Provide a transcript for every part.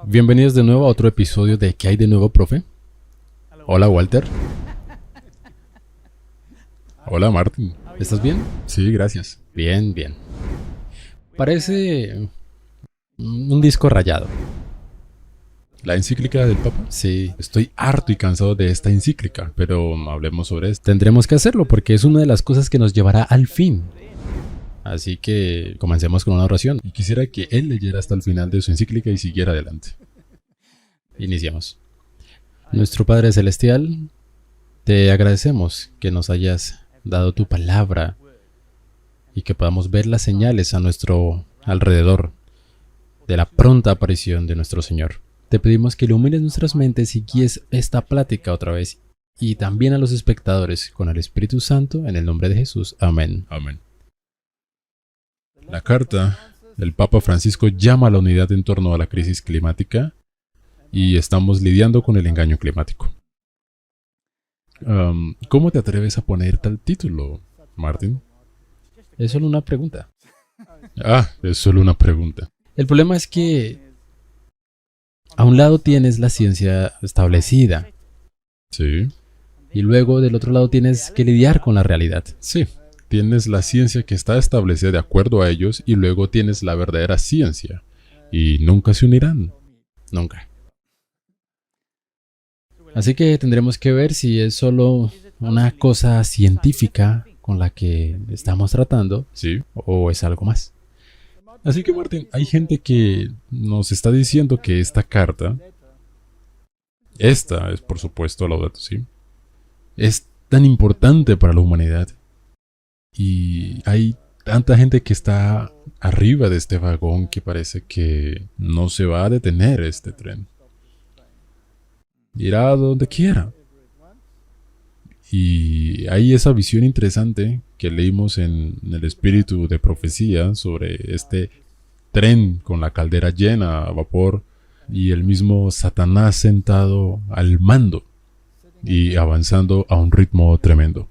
Bienvenidos de nuevo a otro episodio de ¿Qué hay de nuevo, profe? Hola, Walter. Hola, Martin. ¿Estás bien? Sí, gracias. Bien, bien. Parece un disco rayado. ¿La encíclica del Papa? Sí, Estoy harto y cansado de esta encíclica, pero hablemos sobre esto. tendremos que hacerlo porque es una de las cosas que nos llevará al fin. Así que comencemos con una oración. Y quisiera que él leyera hasta el final de su encíclica y siguiera adelante. Iniciamos. Nuestro Padre Celestial, te agradecemos que nos hayas dado tu palabra y que podamos ver las señales a nuestro alrededor de la pronta aparición de nuestro Señor. Te pedimos que ilumines nuestras mentes y guíes esta plática otra vez y también a los espectadores con el Espíritu Santo en el nombre de Jesús. Amén. Amén. La carta del Papa Francisco llama a la unidad en torno a la crisis climática y estamos lidiando con el engaño climático. ¿Cómo te atreves a poner tal título, Martin? Es solo una pregunta. Es solo una pregunta. El problema es que a un lado tienes la ciencia establecida Sí. y luego del otro lado tienes que lidiar con la realidad. Sí. Tienes la ciencia que está establecida de acuerdo a ellos y luego tienes la verdadera ciencia. Y nunca se unirán. Nunca. Así que tendremos que ver si es solo una cosa científica con la que estamos tratando Sí. o es algo más. Así que, Martín, hay gente que nos está diciendo que esta carta, esta es por supuesto Laudato Si, es tan importante para la humanidad. Y hay tanta gente que está arriba de este vagón que parece que no se va a detener este tren. Irá a donde quiera. Y hay esa visión interesante que leímos en el espíritu de profecía sobre este tren con la caldera llena a vapor y el mismo Satanás sentado al mando y avanzando a un ritmo tremendo.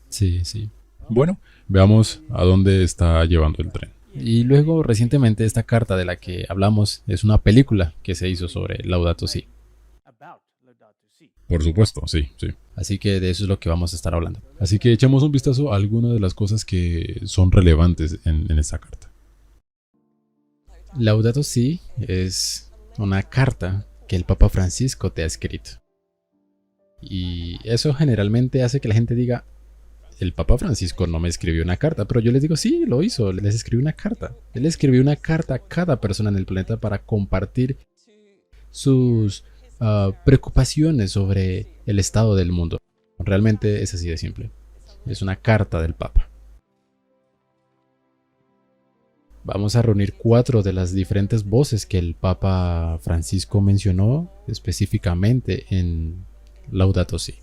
Sí, sí. Bueno, veamos a dónde está llevando el tren. Y luego recientemente esta carta de la que hablamos es una película que se hizo sobre Laudato Si. Por supuesto, sí, sí. Así que de eso es lo que vamos a estar hablando. Así que echemos un vistazo a algunas de las cosas que son relevantes en esta carta. Laudato Si es una carta que el Papa Francisco te ha escrito. Y eso generalmente hace que la gente diga, el Papa Francisco no me escribió una carta, pero yo les digo, sí, lo hizo, les escribió una carta. Él escribió una carta a cada persona en el planeta para compartir sus preocupaciones sobre el estado del mundo. Realmente es así de simple. Es una carta del Papa. Vamos a reunir 4 de las diferentes voces que el Papa Francisco mencionó específicamente en Laudato Si.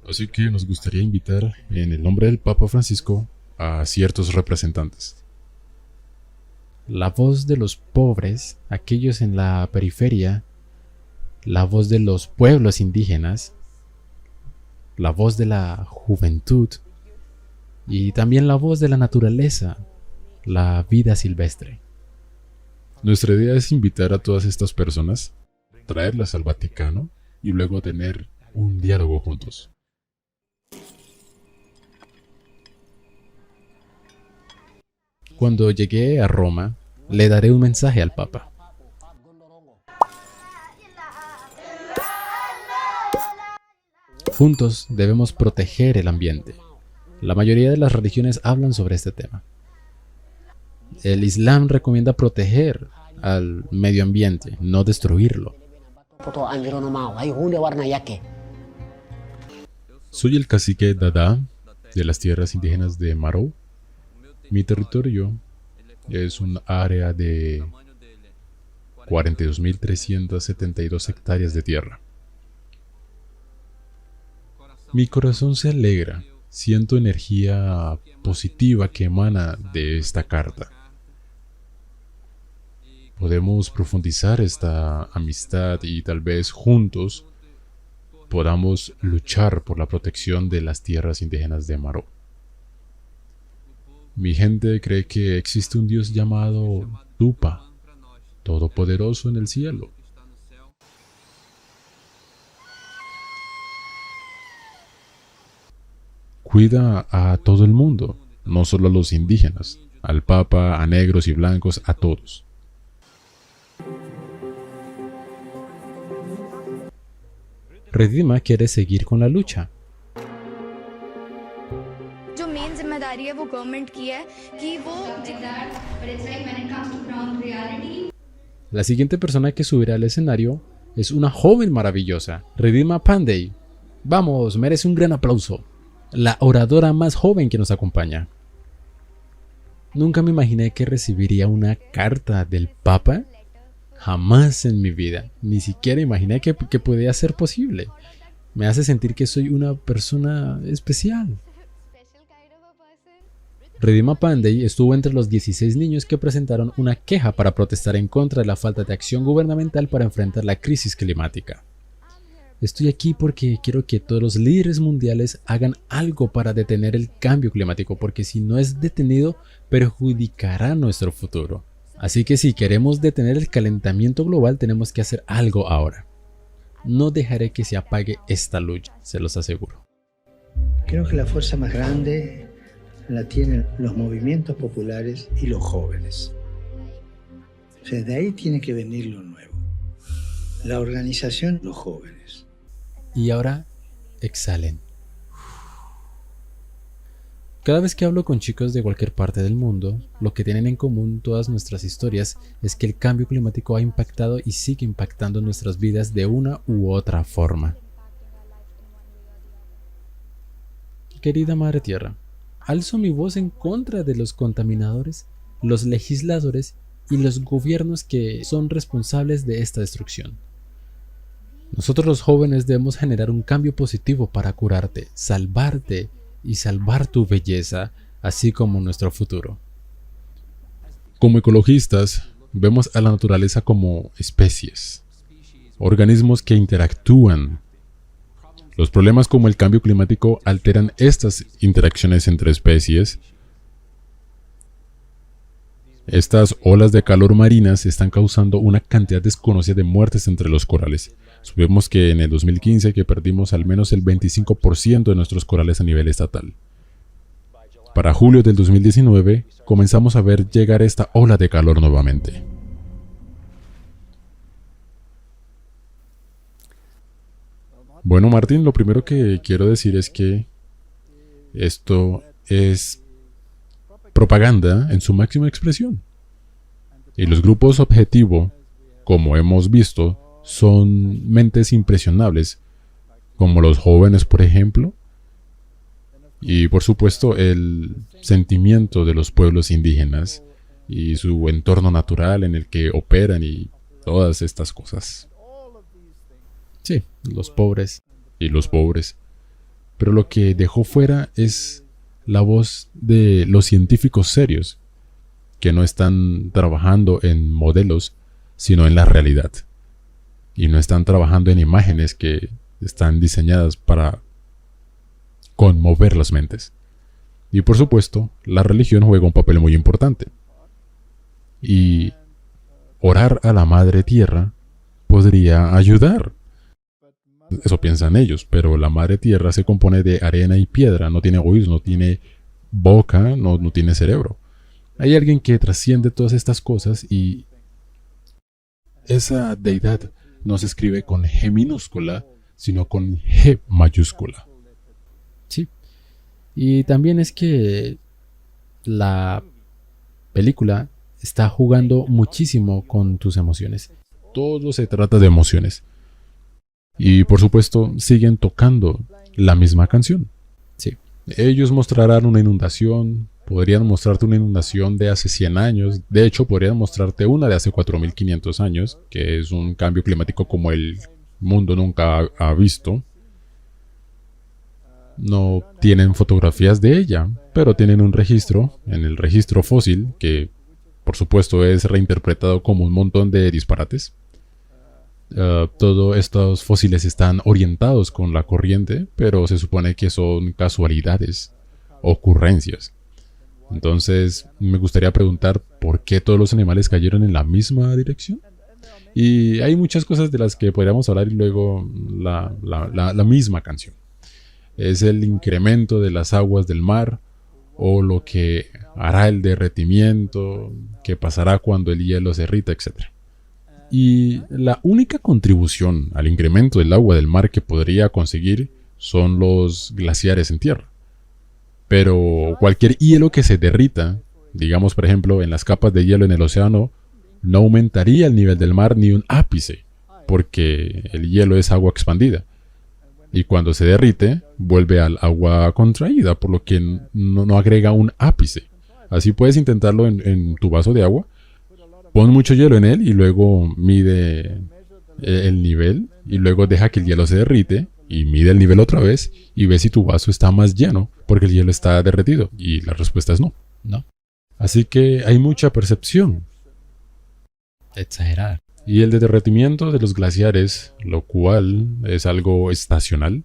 Así que nos gustaría invitar en el nombre del Papa Francisco a ciertos representantes. La voz de los pobres, aquellos en la periferia, la voz de los pueblos indígenas, la voz de la juventud y también la voz de la naturaleza, la vida silvestre. Nuestra idea es invitar a todas estas personas, traerlas al Vaticano y luego tener un diálogo juntos. Cuando llegue a Roma, le daré un mensaje al Papa. Juntos debemos proteger el ambiente. La mayoría de las religiones hablan sobre este tema. El Islam recomienda proteger al medio ambiente, no destruirlo. Soy el cacique Dada de las tierras indígenas de Marou. Mi territorio es un área de 42.372 hectáreas de tierra. Mi corazón se alegra, siento energía positiva que emana de esta carta. Podemos profundizar esta amistad y tal vez juntos podamos luchar por la protección de las tierras indígenas de Marou. Mi gente cree que existe un dios llamado Tupa, todopoderoso en el cielo. Cuida a todo el mundo, no solo a los indígenas, al Papa, a negros y blancos, a todos. Ridhima quiere seguir con la lucha. जो मेन जिम्मेदारी है वो गवर्नमेंट की है कि वो La siguiente persona que subirá al escenario es una joven maravillosa, Ridhima Pandey. Vamos, merece un gran aplauso. La oradora más joven que nos acompaña. Nunca me imaginé que recibiría una carta del Papa. Jamás en mi vida. Ni siquiera imaginé que podía ser posible. Me hace sentir que soy una persona especial. Ridhima Pandey estuvo entre los 16 niños que presentaron una queja para protestar en contra de la falta de acción gubernamental para enfrentar la crisis climática. Estoy aquí porque quiero que todos los líderes mundiales hagan algo para detener el cambio climático, porque si no es detenido, perjudicará nuestro futuro. Así que si queremos detener el calentamiento global, tenemos que hacer algo ahora. No dejaré que se apague esta lucha, se los aseguro. Creo que la fuerza más grande la tienen los movimientos populares y los jóvenes. O sea, de ahí tiene que venir lo nuevo. La organización, los jóvenes. Y ahora, exhalen. Cada vez que hablo con chicos de cualquier parte del mundo, lo que tienen en común todas nuestras historias es que el cambio climático ha impactado y sigue impactando nuestras vidas de una u otra forma. Querida Madre Tierra, alzo mi voz en contra de los contaminadores, los legisladores y los gobiernos que son responsables de esta destrucción. Nosotros los jóvenes debemos generar un cambio positivo para curarte, salvarte y salvar tu belleza, así como nuestro futuro. Como ecologistas, vemos a la naturaleza como especies, organismos que interactúan. Los problemas como el cambio climático alteran estas interacciones entre especies. Estas olas de calor marinas están causando una cantidad desconocida de muertes entre los corales. Sabemos que en el 2015 que perdimos al menos el 25% de nuestros corales a nivel estatal. Para julio del 2019 comenzamos a ver llegar esta ola de calor nuevamente. Bueno, Martín, lo primero que quiero decir es que esto es propaganda en su máxima expresión. Y los grupos objetivo, como hemos visto, son mentes impresionables, como los jóvenes, por ejemplo, y por supuesto el sentimiento de los pueblos indígenas y su entorno natural en el que operan y todas estas cosas. Sí, los pobres. Y los pobres. Pero lo que dejó fuera es la voz de los científicos serios, que no están trabajando en modelos, sino en la realidad. Y no están trabajando en imágenes que están diseñadas para conmover las mentes. Y por supuesto, la religión juega un papel muy importante. Y orar a la Madre Tierra podría ayudar. Eso piensan ellos, pero la Madre Tierra se compone de arena y piedra, no tiene oídos, no tiene boca, no tiene cerebro. Hay alguien que trasciende todas estas cosas y esa deidad no se escribe con G minúscula, sino con G mayúscula. Sí. Y también es que la película está jugando muchísimo con tus emociones. Todo se trata de emociones. Y por supuesto siguen tocando la misma canción. Sí. Ellos mostrarán una inundación, podrían mostrarte una inundación de hace 100 años, de hecho podrían mostrarte una de hace 4500 años, que es un cambio climático como el mundo nunca ha visto. No tienen fotografías de ella, pero tienen un registro, en el registro fósil, que por supuesto es reinterpretado como un montón de disparates. Todos estos fósiles están orientados con la corriente, pero se supone que son casualidades, ocurrencias. Entonces me gustaría preguntar por qué todos los animales cayeron en la misma dirección. Y hay muchas cosas de las que podríamos hablar y luego la misma canción. Es el incremento de las aguas del mar o lo que hará el derretimiento, qué pasará cuando el hielo se derrita, etc. Y la única contribución al incremento del agua del mar que podría conseguir son los glaciares en tierra. Pero cualquier hielo que se derrita, digamos por ejemplo en las capas de hielo en el océano, no aumentaría el nivel del mar ni un ápice, porque el hielo es agua expandida. Y cuando se derrite, vuelve al agua contraída, por lo que no agrega un ápice. Así puedes intentarlo en tu vaso de agua. Pon mucho hielo en él y luego mide el nivel. Y luego deja que el hielo se derrite y mide el nivel otra vez y ve si tu vaso está más lleno porque el hielo está derretido. Y la respuesta es no. No. Así que hay mucha percepción. Exagerar. Y el derretimiento de los glaciares, lo cual es algo estacional,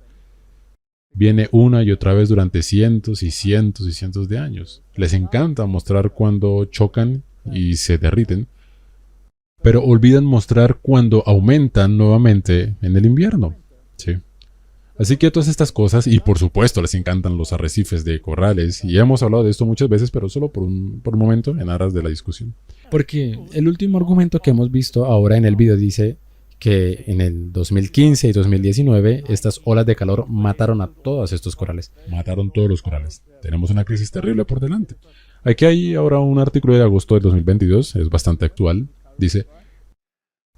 viene una y otra vez durante cientos y cientos y cientos de años. Les encanta mostrar cuando chocan y se derriten, pero olvidan mostrar cuando aumentan nuevamente en el invierno. Sí. Así que todas estas cosas, y por supuesto les encantan los arrecifes de corales, y hemos hablado de esto muchas veces, pero solo por un momento en aras de la discusión. Porque el último argumento que hemos visto ahora en el video dice que en el 2015 y 2019 estas olas de calor mataron a todos estos corales. Mataron todos los corales. Tenemos una crisis terrible por delante. Aquí hay ahora un artículo de agosto del 2022, es bastante actual. Dice: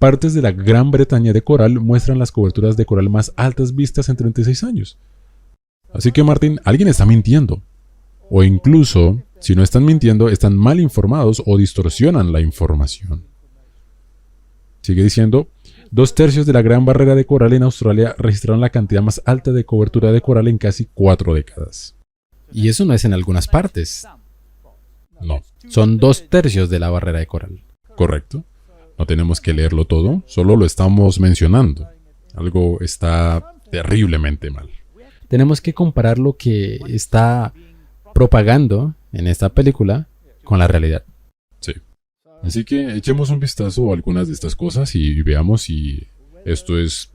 partes de la Gran Bretaña de coral muestran las coberturas de coral más altas vistas en 36 años. Así que, Martín, alguien está mintiendo. O incluso, si no están mintiendo, están mal informados o distorsionan la información. Sigue diciendo: 2/3 de la Gran Barrera de Coral en Australia registraron la cantidad más alta de cobertura de coral en casi 4 décadas. Y eso no es en algunas partes. No. Son 2/3 de la barrera de coral. Correcto. No tenemos que leerlo todo, solo lo estamos mencionando. Algo está terriblemente mal. Tenemos que comparar lo que está propagando en esta película con la realidad. Sí. Así que echemos un vistazo a algunas de estas cosas y veamos si esto es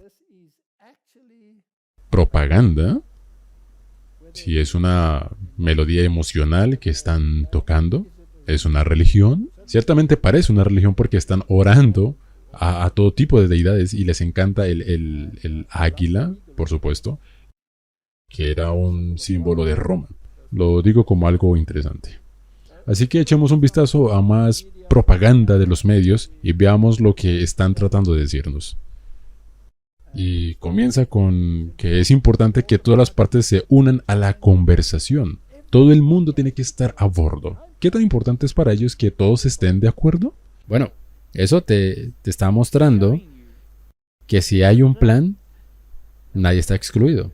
propaganda, si es una melodía emocional que están tocando, es una religión. Ciertamente parece una religión porque están orando a todo tipo de deidades y les encanta el águila, por supuesto, que era un símbolo de Roma. Lo digo como algo interesante. Así que echemos un vistazo a más propaganda de los medios y veamos lo que están tratando de decirnos. Y comienza con que es importante que todas las partes se unan a la conversación. Todo el mundo tiene que estar a bordo. ¿Qué tan importante es para ellos que todos estén de acuerdo? Bueno, eso te está mostrando que si hay un plan, nadie está excluido.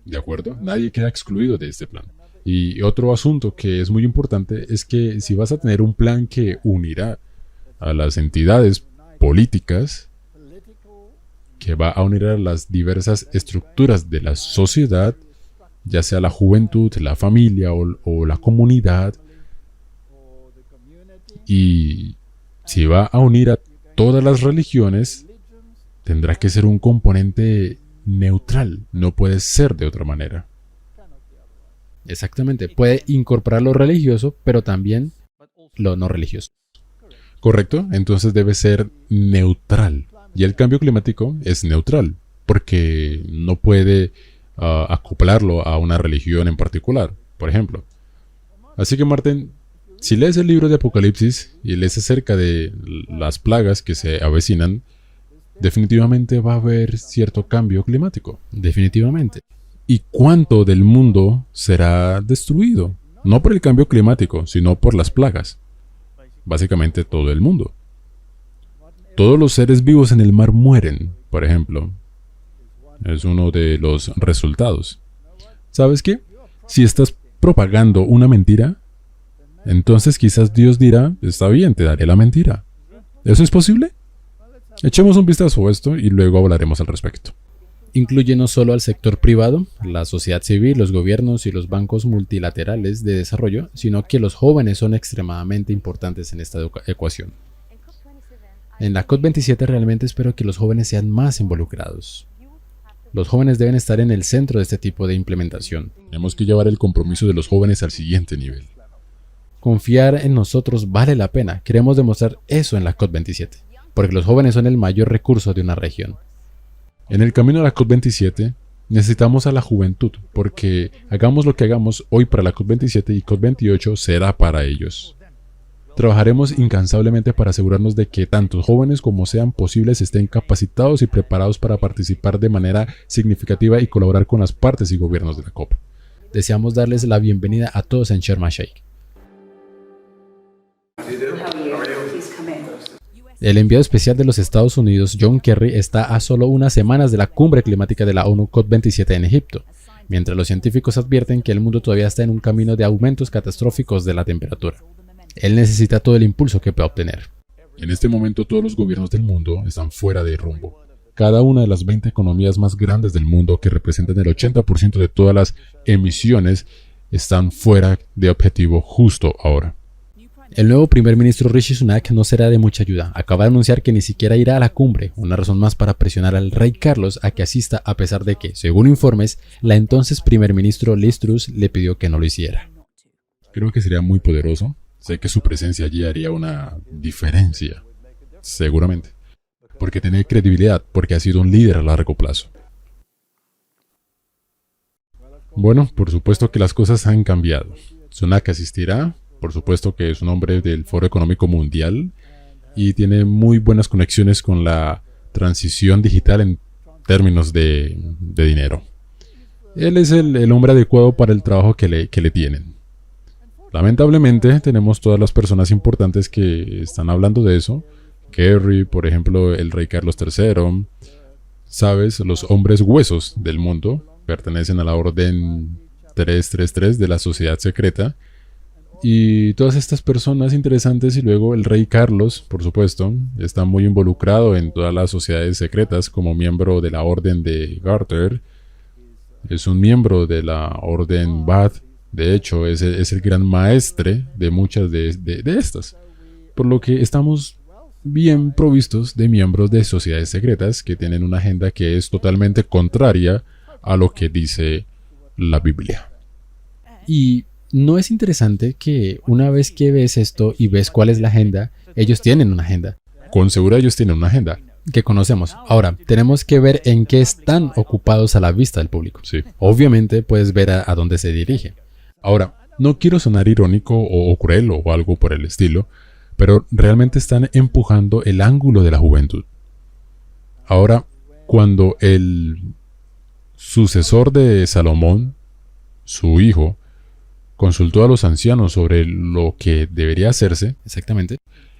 ¿De acuerdo? Nadie queda excluido de este plan. Y otro asunto que es muy importante es que si vas a tener un plan que unirá a las entidades políticas, que va a unir a las diversas estructuras de la sociedad, ya sea la juventud, la familia o la comunidad, y si va a unir a todas las religiones, tendrá que ser un componente neutral, no puede ser de otra manera. Exactamente, puede incorporar lo religioso, pero también lo no religioso. Correcto, entonces debe ser neutral. Y el cambio climático es neutral, porque no puede acoplarlo a una religión en particular, por ejemplo. Así que, Martín, si lees el libro de Apocalipsis y lees acerca de las plagas que se avecinan, definitivamente va a haber cierto cambio climático. Definitivamente. ¿Y cuánto del mundo será destruido? No por el cambio climático, sino por las plagas. Básicamente todo el mundo. Todos los seres vivos en el mar mueren, por ejemplo. Es uno de los resultados. ¿Sabes qué? Si estás propagando una mentira, entonces quizás Dios dirá: está bien, te daré la mentira. ¿Eso es posible? Echemos un vistazo a esto y luego hablaremos al respecto. incluye no solo al sector privado, la sociedad civil, los gobiernos y los bancos multilaterales de desarrollo, sino que los jóvenes son extremadamente importantes en esta ecuación. En la COP27 realmente espero que los jóvenes sean más involucrados. Los jóvenes deben estar en el centro de este tipo de implementación. Tenemos que llevar el compromiso de los jóvenes al siguiente nivel. Confiar en nosotros vale la pena. Queremos demostrar eso en la COP27, porque los jóvenes son el mayor recurso de una región. En el camino a la COP27 necesitamos a la juventud, porque hagamos lo que hagamos hoy para la COP27 y COP28 será para ellos. Trabajaremos incansablemente para asegurarnos de que tanto jóvenes como sean posibles estén capacitados y preparados para participar de manera significativa y colaborar con las partes y gobiernos de la COP. Deseamos darles la bienvenida a todos en Sharm el-Sheikh. El enviado especial de los Estados Unidos, John Kerry, está a solo unas semanas de la cumbre climática de la ONU COP27 en Egipto, mientras los científicos advierten que el mundo todavía está en un camino de aumentos catastróficos de la temperatura. Él necesita todo el impulso que pueda obtener. En este momento todos los gobiernos del mundo están fuera de rumbo. Cada una de las 20 economías más grandes del mundo, que representan el 80% de todas las emisiones, están fuera de objetivo justo ahora. El nuevo primer ministro Rishi Sunak no será de mucha ayuda. Acaba de anunciar que ni siquiera irá a la cumbre, una razón más para presionar al rey Carlos a que asista, a pesar de que, según informes, la entonces primer ministro Liz Truss le pidió que no lo hiciera. Creo que sería muy poderoso. Sé que su presencia allí haría una diferencia, seguramente, porque tiene credibilidad, porque ha sido un líder a largo plazo. Bueno, por supuesto que las cosas han cambiado. Sunak asistirá, por supuesto que es un hombre del Foro Económico Mundial y tiene muy buenas conexiones con la transición digital en términos de dinero. Él es el hombre adecuado para el trabajo que le tienen. Lamentablemente tenemos todas las personas importantes que están hablando de eso. Kerry, por ejemplo, el rey Carlos III. Sabes, los hombres huesos del mundo pertenecen a la orden 333 de la sociedad secreta. Y todas estas personas interesantes, y luego el rey Carlos, por supuesto, está muy involucrado en todas las sociedades secretas como miembro de la orden de Garter. Es un miembro de la orden Ba'ath. De hecho, es el gran maestre de muchas de estas. Por lo que estamos bien provistos de miembros de sociedades secretas que tienen una agenda que es totalmente contraria a lo que dice la Biblia. Y ¿no es interesante que una vez que ves esto y ves cuál es la agenda, ellos tienen una agenda? Con seguridad ellos tienen una agenda. Que conocemos. Ahora, tenemos que ver en qué están ocupados a la vista del público. Sí. Obviamente puedes ver a dónde se dirige. Ahora, no quiero sonar irónico o cruel o algo por el estilo, pero realmente están empujando el ángulo de la juventud. Ahora, cuando el sucesor de Salomón, su hijo, consultó a los ancianos sobre lo que debería hacerse, Exactamente.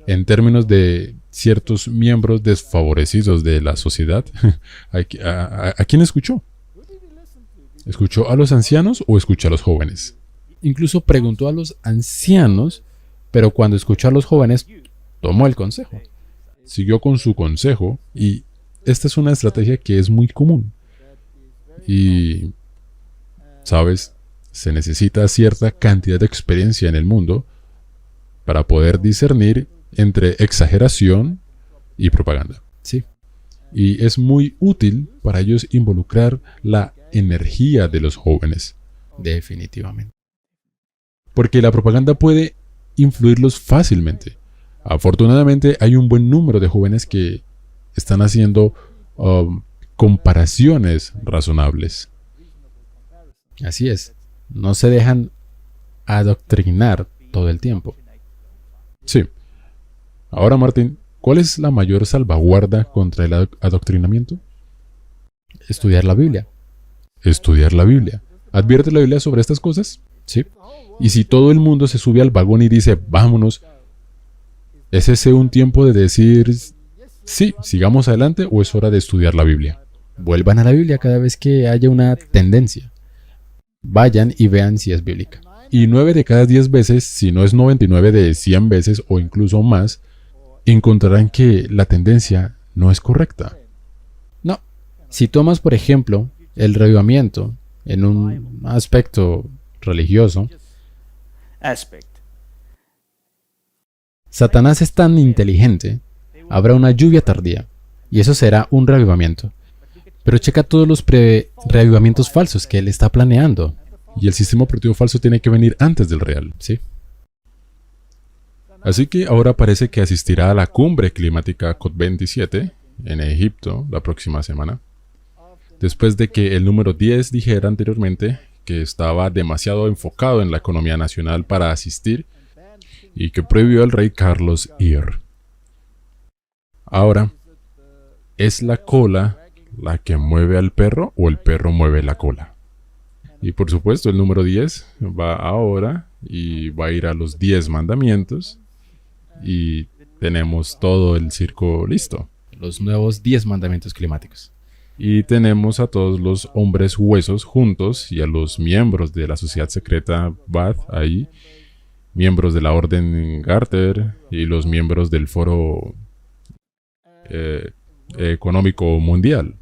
en términos de ciertos miembros desfavorecidos de la sociedad, ¿a quién escuchó? ¿Escuchó a los ancianos o escuchó a los jóvenes? Incluso preguntó a los ancianos, pero cuando escuchó a los jóvenes, tomó el consejo. Siguió con su consejo, y esta es una estrategia que es muy común. Y, ¿sabes? Se necesita cierta cantidad de experiencia en el mundo para poder discernir entre exageración y propaganda. Sí. Y es muy útil para ellos involucrar la energía de los jóvenes. Definitivamente. Porque la propaganda puede influirlos fácilmente. Afortunadamente hay un buen número de jóvenes que están haciendo comparaciones razonables. Así es. No se dejan adoctrinar todo el tiempo. Sí. Ahora, Martín, ¿cuál es la mayor salvaguarda contra el adoctrinamiento? Estudiar la Biblia. Estudiar la Biblia. ¿Advierte la Biblia sobre estas cosas? Sí. Y si todo el mundo se sube al vagón y dice, vámonos, ¿es ese un tiempo de decir, sí, sigamos adelante, o es hora de estudiar la Biblia? Vuelvan a la Biblia cada vez que haya una tendencia. Vayan y vean si es bíblica. Y 9 de cada 10 veces, si no es 99 de 100 veces o incluso más, encontrarán que la tendencia no es correcta. No. Si tomas, por ejemplo, el reavivamiento en un aspecto religioso, Satanás es tan inteligente, habrá una lluvia tardía, y eso será un reavivamiento. Pero checa todos los reavivamientos falsos que él está planeando. Y el sistema operativo falso tiene que venir antes del real. Sí. Así que ahora parece que asistirá a la cumbre climática COP27 en Egipto la próxima semana. Después de que el número 10 dijera anteriormente que estaba demasiado enfocado en la economía nacional para asistir y que prohibió al rey Carlos ir. Ahora, ¿es la cola la que mueve al perro o el perro mueve la cola? Y por supuesto el número 10 va ahora y va a ir a los 10 mandamientos y tenemos todo el circo listo. Los nuevos 10 mandamientos climáticos. Y tenemos a todos los hombres huesos juntos y a los miembros de la sociedad secreta Ba'ath ahí, miembros de la Orden Garter y los miembros del Foro Económico Mundial.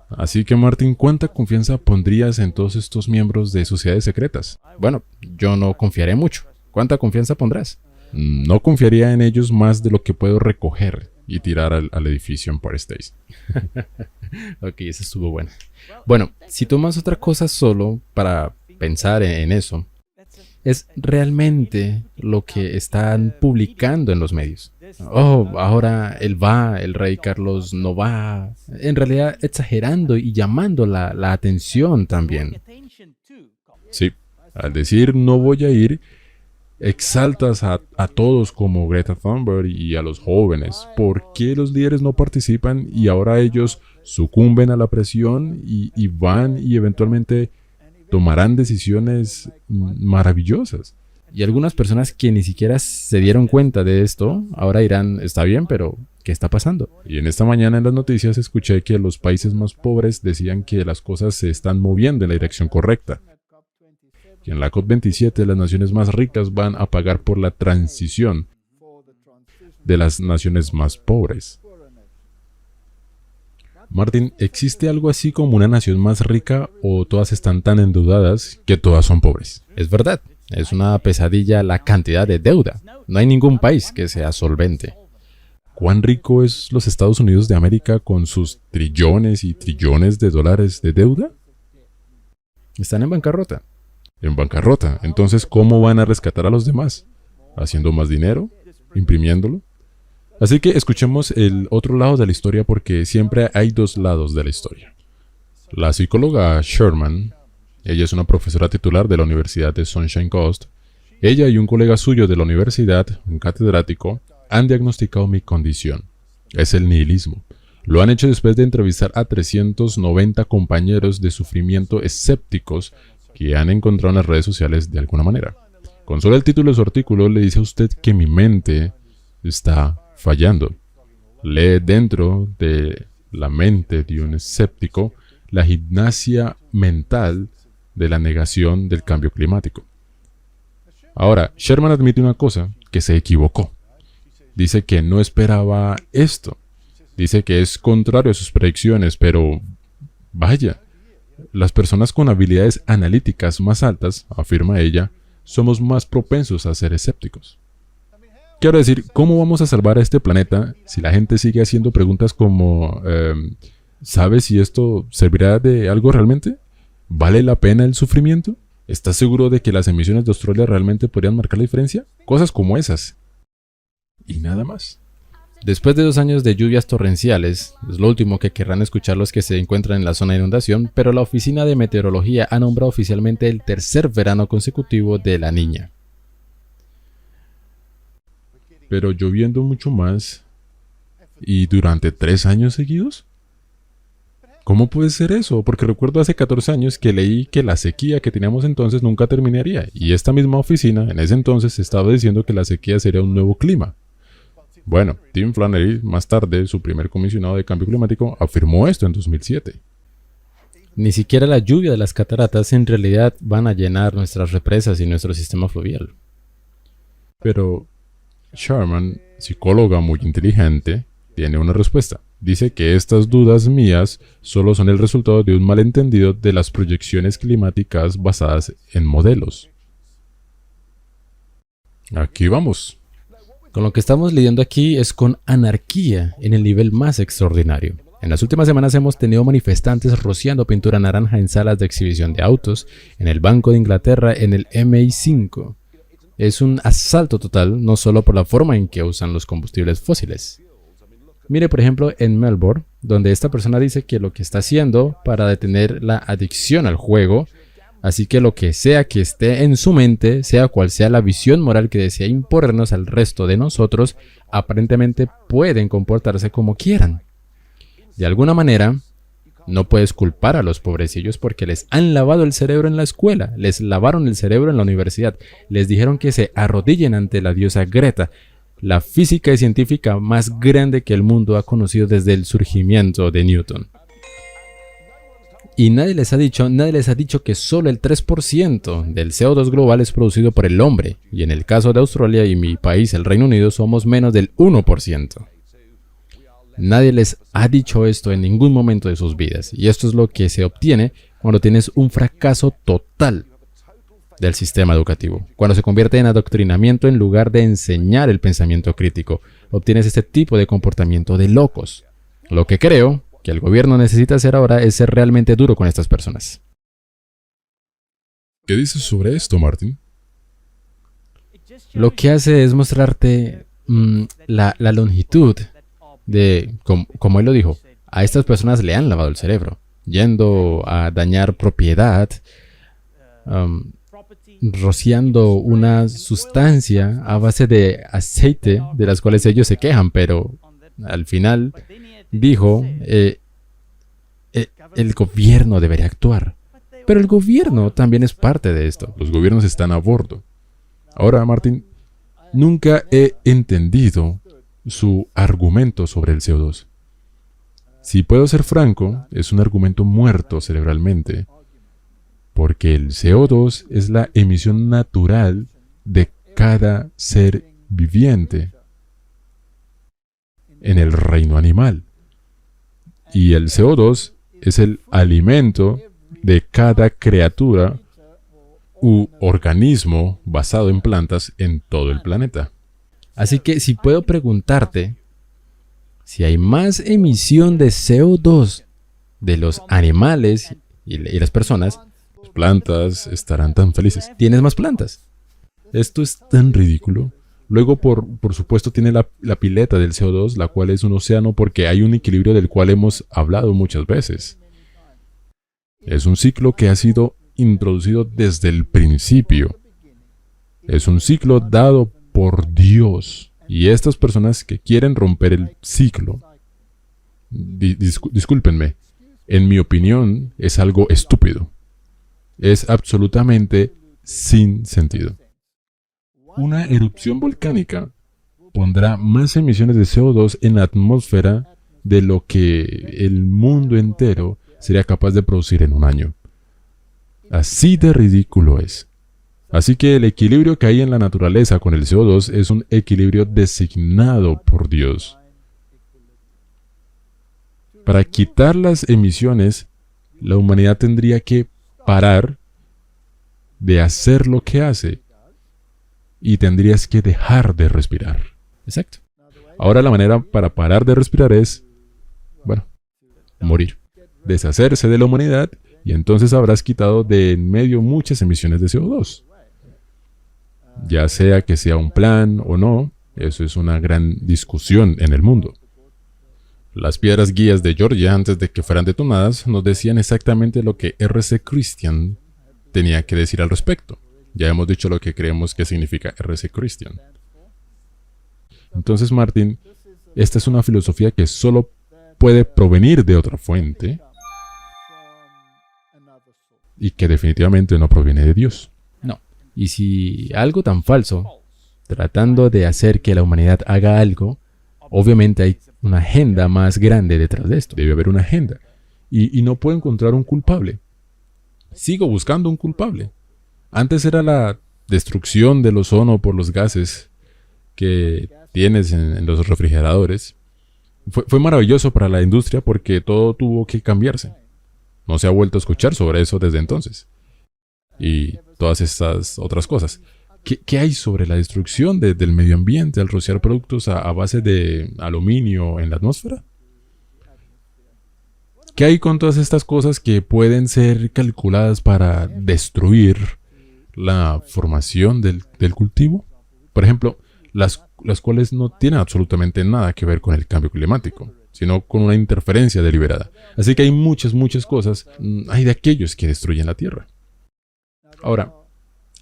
Así que Martín, ¿cuánta confianza pondrías en todos estos miembros de sociedades secretas? Bueno, yo no confiaré mucho. ¿Cuánta confianza pondrás? No confiaría en ellos más de lo que puedo recoger y tirar al edificio Empire State. Ok, esa estuvo buena. Bueno, si tomas otra cosa solo para pensar en eso, es realmente lo que están publicando en los medios. Oh, ahora él va, el rey Carlos no va. En realidad exagerando y llamando la atención también. Sí, al decir no voy a ir, exaltas a todos como Greta Thunberg y a los jóvenes. ¿Por qué los líderes no participan y ahora ellos sucumben a la presión y van y eventualmente tomarán decisiones maravillosas? Y algunas personas que ni siquiera se dieron cuenta de esto, ahora dirán, está bien, pero ¿qué está pasando? Y en esta mañana en las noticias escuché que los países más pobres decían que las cosas se están moviendo en la dirección correcta. Que en la COP27 las naciones más ricas van a pagar por la transición de las naciones más pobres. Martín, ¿existe algo así como una nación más rica o todas están tan endeudadas que todas son pobres? Es verdad, es una pesadilla la cantidad de deuda. No hay ningún país que sea solvente. ¿Cuán rico es los Estados Unidos de América con sus trillones y trillones de dólares de deuda? Están en bancarrota. En bancarrota. Entonces, ¿cómo van a rescatar a los demás? ¿Haciendo más dinero? ¿Imprimiéndolo? Así que escuchemos el otro lado de la historia porque siempre hay dos lados de la historia. La psicóloga Sherman, ella es una profesora titular de la Universidad de Sunshine Coast, ella y un colega suyo de la universidad, un catedrático, han diagnosticado mi condición. Es el nihilismo. Lo han hecho después de entrevistar a 390 compañeros de sufrimiento escépticos que han encontrado en las redes sociales de alguna manera. Con solo el título de su artículo le dice a usted que mi mente está fallando. Lee dentro de la mente de un escéptico la gimnasia mental de la negación del cambio climático. Ahora, Sherman admite una cosa, que se equivocó. Dice que no esperaba esto. Dice que es contrario a sus predicciones, pero vaya, las personas con habilidades analíticas más altas, afirma ella, somos más propensos a ser escépticos. Quiero decir, ¿cómo vamos a salvar a este planeta si la gente sigue haciendo preguntas como ¿sabes si esto servirá de algo realmente? ¿Vale la pena el sufrimiento? ¿Estás seguro de que las emisiones de Australia realmente podrían marcar la diferencia? Cosas como esas. Y nada más. Después de 2 años de lluvias torrenciales, es lo último que querrán escuchar los que se encuentran en la zona de inundación, pero la Oficina de Meteorología ha nombrado oficialmente el tercer verano consecutivo de La Niña. Pero lloviendo mucho más y durante 3 años seguidos. ¿Cómo puede ser eso? Porque recuerdo hace 14 años que leí que la sequía que teníamos entonces nunca terminaría. Y esta misma oficina en ese entonces estaba diciendo que la sequía sería un nuevo clima. Bueno, Tim Flannery, más tarde, su primer comisionado de cambio climático, afirmó esto en 2007. Ni siquiera la lluvia de las cataratas en realidad van a llenar nuestras represas y nuestro sistema fluvial. Pero Sherman, psicóloga muy inteligente, tiene una respuesta. Dice que estas dudas mías solo son el resultado de un malentendido de las proyecciones climáticas basadas en modelos. Aquí vamos. Con lo que estamos lidiando aquí es con anarquía en el nivel más extraordinario. En las últimas semanas hemos tenido manifestantes rociando pintura naranja en salas de exhibición de autos, en el Banco de Inglaterra, en el MI5. Es un asalto total, no solo por la forma en que usan los combustibles fósiles. Mire, por ejemplo, en Melbourne, donde esta persona dice que lo que está haciendo para detener la adicción al juego, así que lo que sea que esté en su mente, sea cual sea la visión moral que desea imponernos al resto de nosotros, aparentemente pueden comportarse como quieran. De alguna manera, no puedes culpar a los pobrecillos porque les han lavado el cerebro en la escuela, les lavaron el cerebro en la universidad, les dijeron que se arrodillen ante la diosa Greta, la física y científica más grande que el mundo ha conocido desde el surgimiento de Newton. Y nadie les ha dicho que solo el 3% del CO2 global es producido por el hombre, y en el caso de Australia y mi país, el Reino Unido, somos menos del 1%. Nadie les ha dicho esto en ningún momento de sus vidas, y esto es lo que se obtiene cuando tienes un fracaso total del sistema educativo. Cuando se convierte en adoctrinamiento en lugar de enseñar el pensamiento crítico, obtienes este tipo de comportamiento de locos. Lo que creo que el gobierno necesita hacer ahora es ser realmente duro con estas personas. ¿Qué dices sobre esto, Martin? Lo que hace es mostrarte la longitud de, como él lo dijo, a estas personas le han lavado el cerebro, yendo a dañar propiedad, rociando una sustancia a base de aceite de las cuales ellos se quejan, pero al final dijo, el gobierno debería actuar. Pero el gobierno también es parte de esto. Los gobiernos están a bordo. Ahora, Martin, nunca he entendido su argumento sobre el CO2. Si puedo ser franco, es un argumento muerto cerebralmente, porque el CO2 es la emisión natural de cada ser viviente en el reino animal. Y el CO2 es el alimento de cada criatura u organismo basado en plantas en todo el planeta. Así que si puedo preguntarte, si hay más emisión de CO2 de los animales y las personas, Las plantas estarán tan felices. tienes más plantas. Esto es tan ridículo. Luego, por supuesto, tiene la pileta del CO2, la cual es un océano porque hay un equilibrio del cual hemos hablado muchas veces. Es un ciclo que ha sido introducido desde el principio. Es un ciclo dado por Dios. Y estas personas que quieren romper el ciclo, discúlpenme, en mi opinión, es algo estúpido. Es absolutamente sin sentido. Una erupción volcánica pondrá más emisiones de CO2 en la atmósfera de lo que el mundo entero sería capaz de producir en un año. Así de ridículo es. Así que el equilibrio que hay en la naturaleza con el CO2 es un equilibrio designado por Dios. Para quitar las emisiones, la humanidad tendría que parar de hacer lo que hace y tendrías que dejar de respirar. Exacto. Ahora la manera para parar de respirar es, morir. Deshacerse de la humanidad y entonces habrás quitado de en medio muchas emisiones de CO2. Ya sea que sea un plan o no, eso es una gran discusión en el mundo. Las piedras guías de Georgia, antes de que fueran detonadas, nos decían exactamente lo que R.C. Christian tenía que decir al respecto. Ya hemos dicho lo que creemos que significa R.C. Christian. Entonces, Martin, esta es una filosofía que solo puede provenir de otra fuente y que definitivamente no proviene de Dios. No. Y si algo tan falso, tratando de hacer que la humanidad haga algo, obviamente hay una agenda más grande detrás de esto. Debe haber una agenda. Y no puedo encontrar un culpable. Sigo buscando un culpable. Antes era la destrucción del ozono por los gases que tienes en los refrigeradores. Fue maravilloso para la industria porque todo tuvo que cambiarse. No se ha vuelto a escuchar sobre eso desde entonces. Y todas estas otras cosas. ¿Qué hay sobre la destrucción del medio ambiente al rociar productos a base de aluminio en la atmósfera? ¿Qué hay con todas estas cosas que pueden ser calculadas para destruir la formación del cultivo? Por ejemplo, las cuales no tienen absolutamente nada que ver con el cambio climático, sino con una interferencia deliberada. Así que hay muchas cosas, hay de aquellos que destruyen la Tierra. Ahora,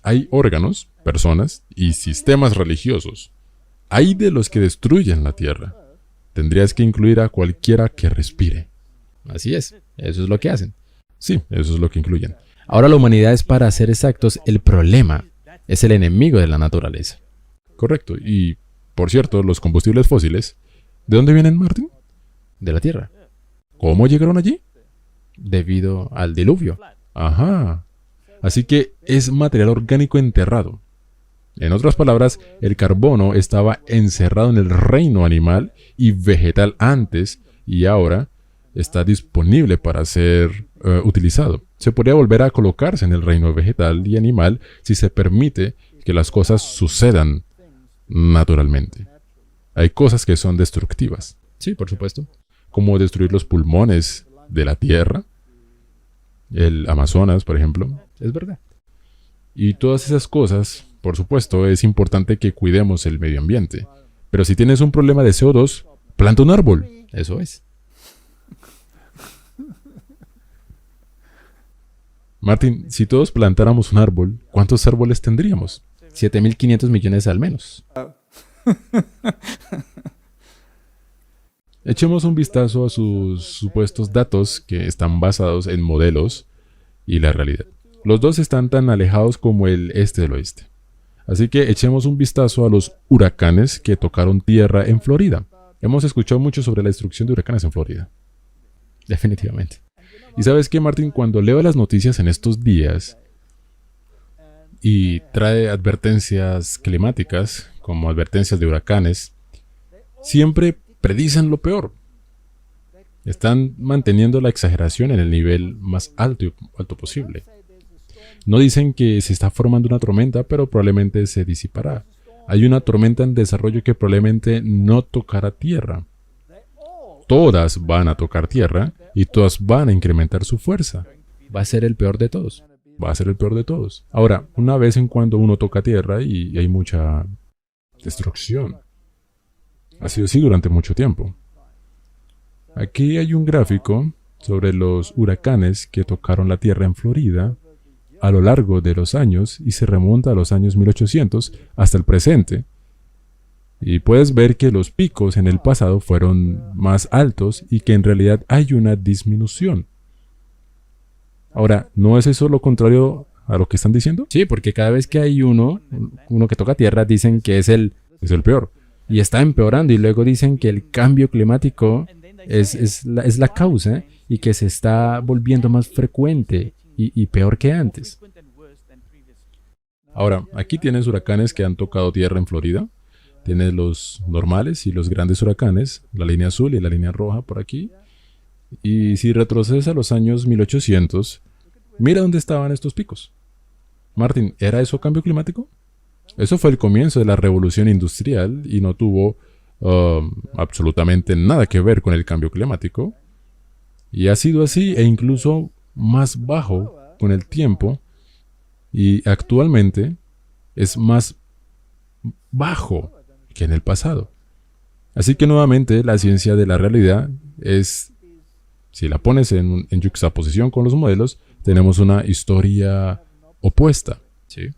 hay órganos, personas y sistemas religiosos. Hay de los que destruyen la Tierra. Tendrías que incluir a cualquiera que respire. Así es, eso es lo que hacen. Sí, eso es lo que incluyen. Ahora la humanidad es, para ser exactos, el problema. Es el enemigo de la naturaleza. Correcto. Y, por cierto, los combustibles fósiles, ¿de dónde vienen, Martín? De la Tierra. ¿Cómo llegaron allí? Debido al diluvio. Ajá. Así que es material orgánico enterrado. En otras palabras, el carbono estaba encerrado en el reino animal y vegetal antes y ahora está disponible para ser utilizado. Se podría volver a colocarse en el reino vegetal y animal si se permite que las cosas sucedan naturalmente. Hay cosas que son destructivas. Sí, por supuesto. Como destruir los pulmones de la tierra, el Amazonas, por ejemplo. Es verdad. Y todas esas cosas, por supuesto, es importante que cuidemos el medio ambiente. Pero si tienes un problema de CO2, planta un árbol. Eso es. Martín, si todos plantáramos un árbol, ¿cuántos árboles tendríamos? 7.500 millones al menos. Echemos un vistazo a sus supuestos datos que están basados en modelos y la realidad. Los dos están tan alejados como el este del oeste. Así que echemos un vistazo a los huracanes que tocaron tierra en Florida. Hemos escuchado mucho sobre la destrucción de huracanes en Florida. Definitivamente. Y sabes qué, Martín, cuando leo las noticias en estos días y trae advertencias climáticas, como advertencias de huracanes, siempre predicen lo peor. Están manteniendo la exageración en el nivel más alto posible. No dicen que se está formando una tormenta, pero probablemente se disipará. Hay una tormenta en desarrollo que probablemente no tocará tierra. Todas van a tocar tierra y todas van a incrementar su fuerza. Va a ser el peor de todos. Va a ser el peor de todos. Ahora, una vez en cuando uno toca tierra y hay mucha destrucción. Ha sido así durante mucho tiempo. Aquí hay un gráfico sobre los huracanes que tocaron la tierra en Florida a lo largo de los años y se remonta a los años 1800 hasta el presente. Y puedes ver que los picos en el pasado fueron más altos y que en realidad hay una disminución. Ahora, ¿no es eso lo contrario a lo que están diciendo? Sí, porque cada vez que hay uno que toca tierra, dicen que es el peor. Y está empeorando. Y luego dicen que el cambio climático es la causa y que se está volviendo más frecuente y peor que antes. Ahora, aquí tienes huracanes que han tocado tierra en Florida. Tienes los normales y los grandes huracanes, la línea azul y la línea roja por aquí. Y si retrocedes a los años 1800, mira dónde estaban estos picos. Martín, ¿era eso cambio climático? Eso fue el comienzo de la revolución industrial y no tuvo absolutamente nada que ver con el cambio climático. Y ha sido así e incluso más bajo con el tiempo. Y actualmente es más bajo que en el pasado. Así que nuevamente la ciencia de la realidad es, si la pones en yuxtaposición con los modelos, tenemos una historia opuesta. Sí.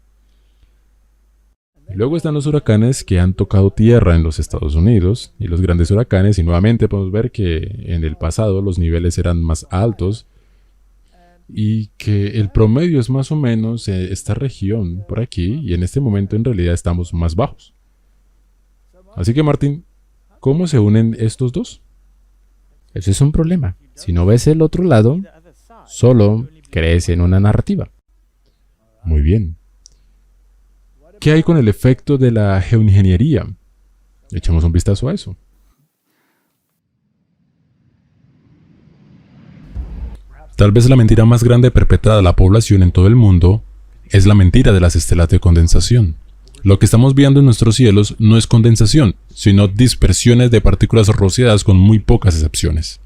Y luego están los huracanes que han tocado tierra en los Estados Unidos y los grandes huracanes, y nuevamente podemos ver que en el pasado los niveles eran más altos y que el promedio es más o menos esta región por aquí, y en este momento en realidad estamos más bajos. Así que Martín, ¿cómo se unen estos dos? Eso es un problema. Si no ves el otro lado, solo crees en una narrativa. Muy bien. ¿Qué hay con el efecto de la geoingeniería? Echemos un vistazo a eso. Tal vez la mentira más grande perpetrada a la población en todo el mundo es la mentira de las estelas de condensación. Lo que estamos viendo en nuestros cielos no es condensación, sino dispersiones de partículas rociadas con muy pocas excepciones.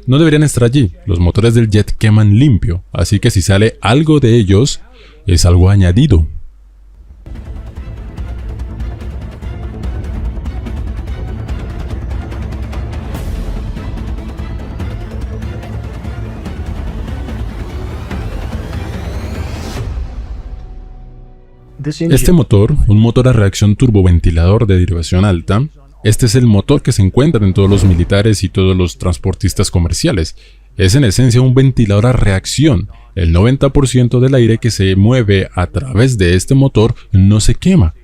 No deberían estar allí, los motores del jet queman limpio, así que si sale algo de ellos, es algo añadido. Este motor, un motor a reacción turboventilador de derivación alta, este es el motor que se encuentra en todos los militares y todos los transportistas comerciales. Es en esencia un ventilador a reacción. El 90% del aire que se mueve a través de este motor no se quema.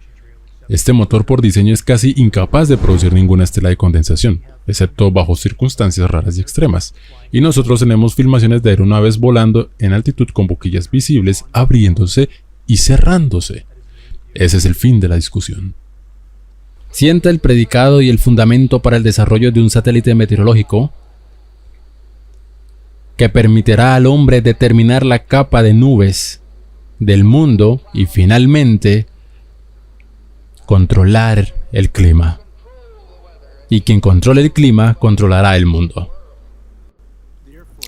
Este motor por diseño es casi incapaz de producir ninguna estela de condensación, excepto bajo circunstancias raras y extremas. Y nosotros tenemos filmaciones de aeronaves volando en altitud con boquillas visibles abriéndose y cerrándose. Ese es el fin de la discusión. Sienta el predicado y el fundamento para el desarrollo de un satélite meteorológico que permitirá al hombre determinar la capa de nubes del mundo y finalmente controlar el clima. Y quien controle el clima controlará el mundo.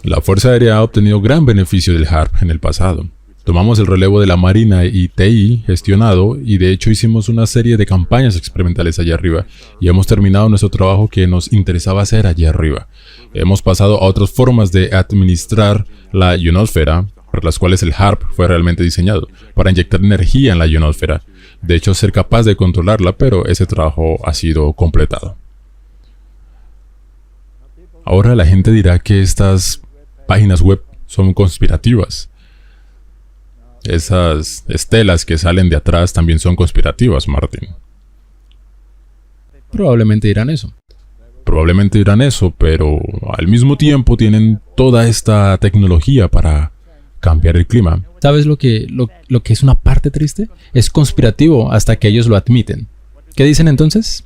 La Fuerza Aérea ha obtenido gran beneficio del HARP en el pasado. Tomamos el relevo de la Marina y TI gestionado y de hecho hicimos una serie de campañas experimentales allá arriba y hemos terminado nuestro trabajo que nos interesaba hacer allá arriba. Hemos pasado a otras formas de administrar la ionosfera, por las cuales el HARP fue realmente diseñado, para inyectar energía en la ionosfera. De hecho, ser capaz de controlarla, pero ese trabajo ha sido completado. Ahora la gente dirá que estas páginas web son conspirativas. Esas estelas que salen de atrás también son conspirativas, Martin. Probablemente dirán eso. Probablemente dirán eso, pero al mismo tiempo tienen toda esta tecnología para cambiar el clima. ¿Sabes lo que es una parte triste? Es conspirativo hasta que ellos lo admiten. ¿Qué dicen entonces?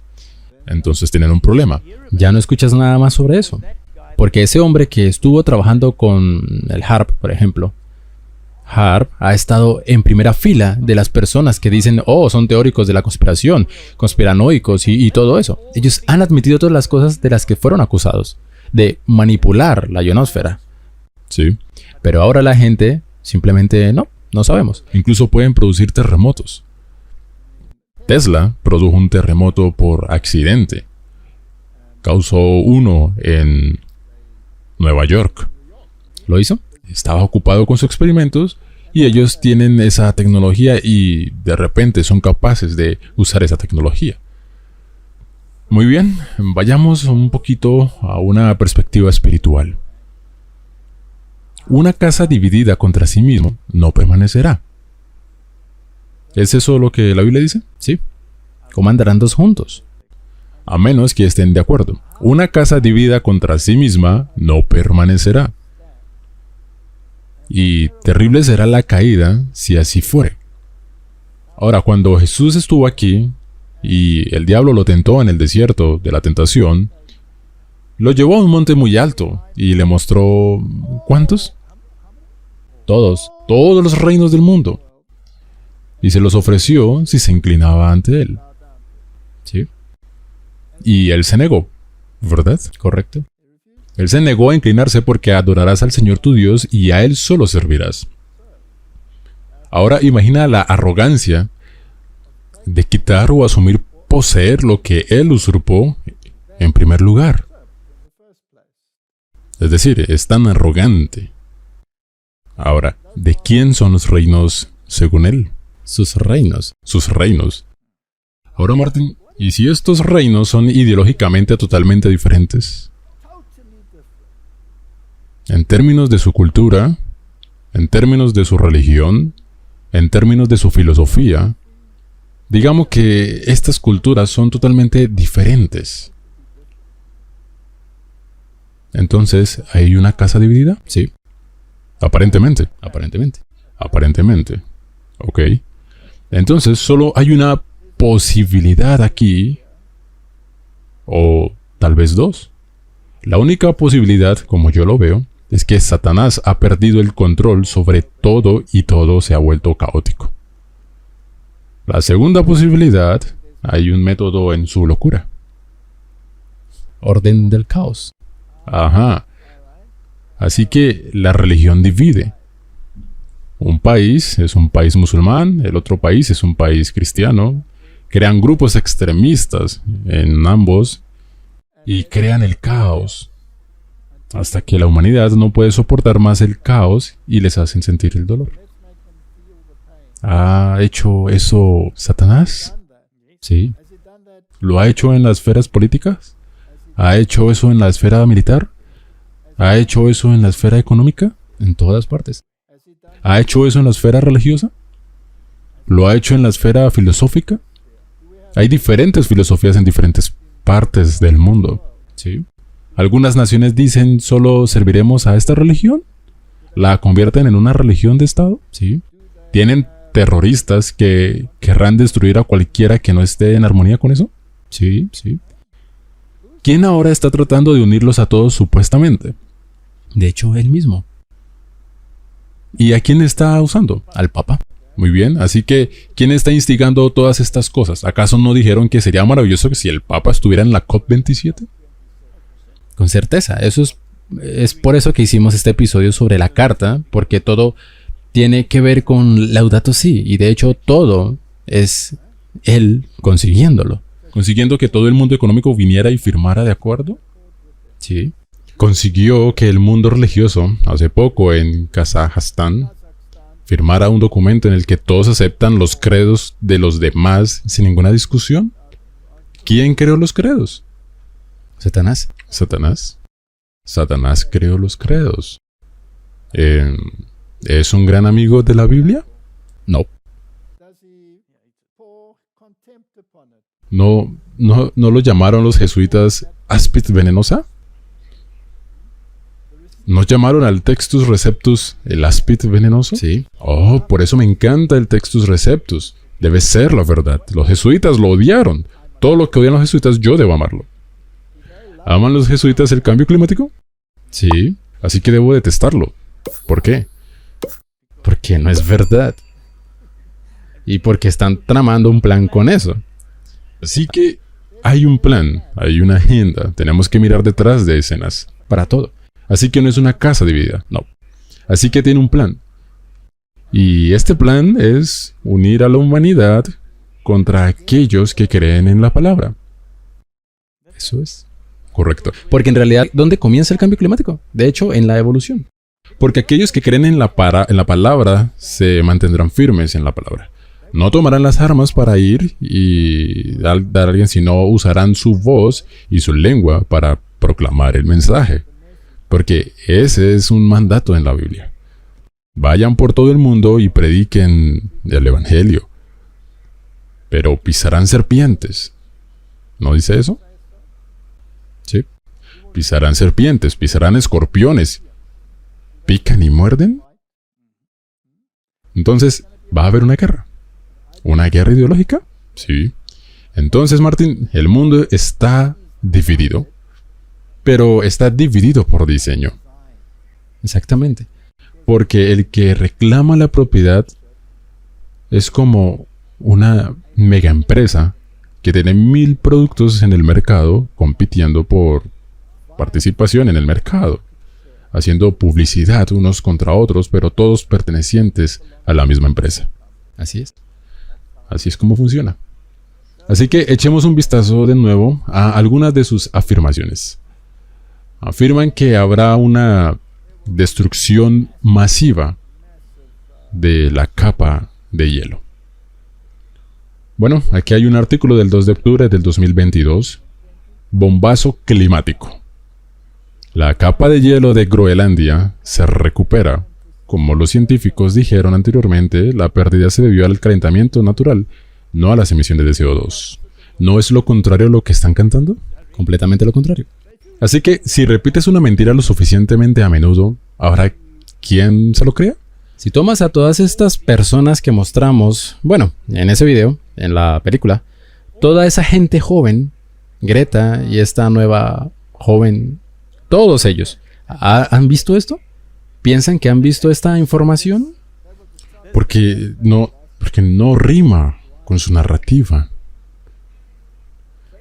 Entonces tienen un problema. Ya no escuchas nada más sobre eso. Porque ese hombre que estuvo trabajando con el HARP, por ejemplo, HARP ha estado en primera fila de las personas que dicen, oh, son teóricos de la conspiración, conspiranoicos y todo eso. Ellos han admitido todas las cosas de las que fueron acusados, de manipular la ionosfera. Sí. Pero ahora la gente simplemente no sabemos. Incluso pueden producir terremotos. Tesla produjo un terremoto por accidente. Causó uno en Nueva York. ¿Lo hizo? Estaba ocupado con sus experimentos y ellos tienen esa tecnología y de repente son capaces de usar esa tecnología. Muy bien, vayamos un poquito a una perspectiva espiritual. Una casa dividida contra sí mismo no permanecerá. ¿Es eso lo que la Biblia dice? Sí. ¿Cómo andarán dos juntos? A menos que estén de acuerdo. Una casa dividida contra sí misma no permanecerá. Y terrible será la caída si así fuere. Ahora, cuando Jesús estuvo aquí y el diablo lo tentó en el desierto de la tentación, lo llevó a un monte muy alto y le mostró... ¿cuántos? Todos los reinos del mundo. Y se los ofreció si se inclinaba ante él. Sí. Y él se negó, ¿verdad? Correcto. Él se negó a inclinarse porque adorarás al Señor tu Dios y a Él solo servirás. Ahora imagina la arrogancia de quitar o asumir poseer lo que Él usurpó en primer lugar. Es decir, es tan arrogante. Ahora, ¿de quién son los reinos según Él? Sus reinos. Sus reinos. Ahora, Martín, ¿y si estos reinos son ideológicamente totalmente diferentes? En términos de su cultura, en términos de su religión, en términos de su filosofía, digamos que estas culturas son totalmente diferentes. Entonces, ¿hay una casa dividida? Sí. Aparentemente. Aparentemente. Ok. Entonces, solo hay una posibilidad aquí, o tal vez dos. La única posibilidad, como yo lo veo, es que Satanás ha perdido el control sobre todo y todo se ha vuelto caótico. La segunda posibilidad, hay un método en su locura. Orden del caos. Ajá. Así que la religión divide. Un país es un país musulmán, el otro país es un país cristiano. Crean grupos extremistas en ambos y crean el caos. Hasta que la humanidad no puede soportar más el caos y les hacen sentir el dolor. ¿Ha hecho eso Satanás? Sí. ¿Lo ha hecho en las esferas políticas? ¿Ha hecho eso en la esfera militar? ¿Ha hecho eso en la esfera económica? En todas partes. ¿Ha hecho eso en la esfera religiosa? ¿Lo ha hecho en la esfera filosófica? Hay diferentes filosofías en diferentes partes del mundo. Sí. Algunas naciones dicen solo serviremos a esta religión. ¿La convierten en una religión de Estado? Sí. ¿Tienen terroristas que querrán destruir a cualquiera que no esté en armonía con eso? Sí, sí. ¿Quién ahora está tratando de unirlos a todos supuestamente? De hecho, él mismo. ¿Y a quién está usando? Al Papa. Muy bien, así que ¿quién está instigando todas estas cosas? ¿Acaso no dijeron que sería maravilloso que si el Papa estuviera en la COP27? Con certeza. Eso es por eso que hicimos este episodio sobre la carta, porque todo tiene que ver con Laudato Si, y de hecho todo es él consiguiéndolo. ¿Consiguiendo que todo el mundo económico viniera y firmara de acuerdo? Sí. Consiguió que el mundo religioso, hace poco en Kazajstán, firmara un documento en el que todos aceptan los credos de los demás sin ninguna discusión. ¿Quién creó los credos? Satanás. Satanás. Satanás creó los credos. ¿Es un gran amigo de la Biblia? No. ¿No lo llamaron los jesuitas áspid venenosa? ¿No llamaron al Textus Receptus el áspid venenoso? Sí. Oh, por eso me encanta el Textus Receptus. Debe ser la verdad. Los jesuitas lo odiaron. Todo lo que odian los jesuitas, yo debo amarlo. ¿Aman los jesuitas el cambio climático? Sí. Así que debo detestarlo. ¿Por qué? Porque no es verdad. Y porque están tramando un plan con eso. Así que hay un plan, hay una agenda. Tenemos que mirar detrás de escenas. Para todo. Así que no es una casa dividida, no. Así que tiene un plan. Y este plan es unir a la humanidad contra aquellos que creen en la palabra. Eso es. Correcto. Porque en realidad, ¿dónde comienza el cambio climático? De hecho, en la evolución. Porque aquellos que creen en la palabra se mantendrán firmes en la palabra. No tomarán las armas para ir y dar a alguien, sino usarán su voz y su lengua para proclamar el mensaje. Porque ese es un mandato en la Biblia. Vayan por todo el mundo y prediquen el Evangelio. Pero pisarán serpientes. ¿No dice eso? Sí. Pisarán serpientes, pisarán escorpiones. ¿Pican y muerden? Entonces, ¿va a haber una guerra? ¿Una guerra ideológica? Sí. Entonces, Martín, el mundo está dividido. Pero está dividido por diseño. Exactamente. Porque el que reclama la propiedad es como una mega empresa que tiene 1000 productos en el mercado compitiendo por participación en el mercado, haciendo publicidad unos contra otros, pero todos pertenecientes a la misma empresa. Así es. Así es como funciona. Así que echemos un vistazo de nuevo a algunas de sus afirmaciones. Afirman que habrá una destrucción masiva de la capa de hielo. Bueno, aquí hay un artículo del 2 de octubre del 2022. Bombazo climático. La capa de hielo de Groenlandia se recupera. Como los científicos dijeron anteriormente, la pérdida se debió al calentamiento natural, no a las emisiones de CO2. ¿No es lo contrario a lo que están cantando? Completamente lo contrario. Así que, si repites una mentira lo suficientemente a menudo, ¿habrá quien se lo crea? Si tomas a todas estas personas que mostramos, bueno, en ese video, en la película, toda esa gente joven, Greta y esta nueva joven, todos ellos, ¿Han visto esto? ¿Piensan que han visto esta información? Porque no rima con su narrativa.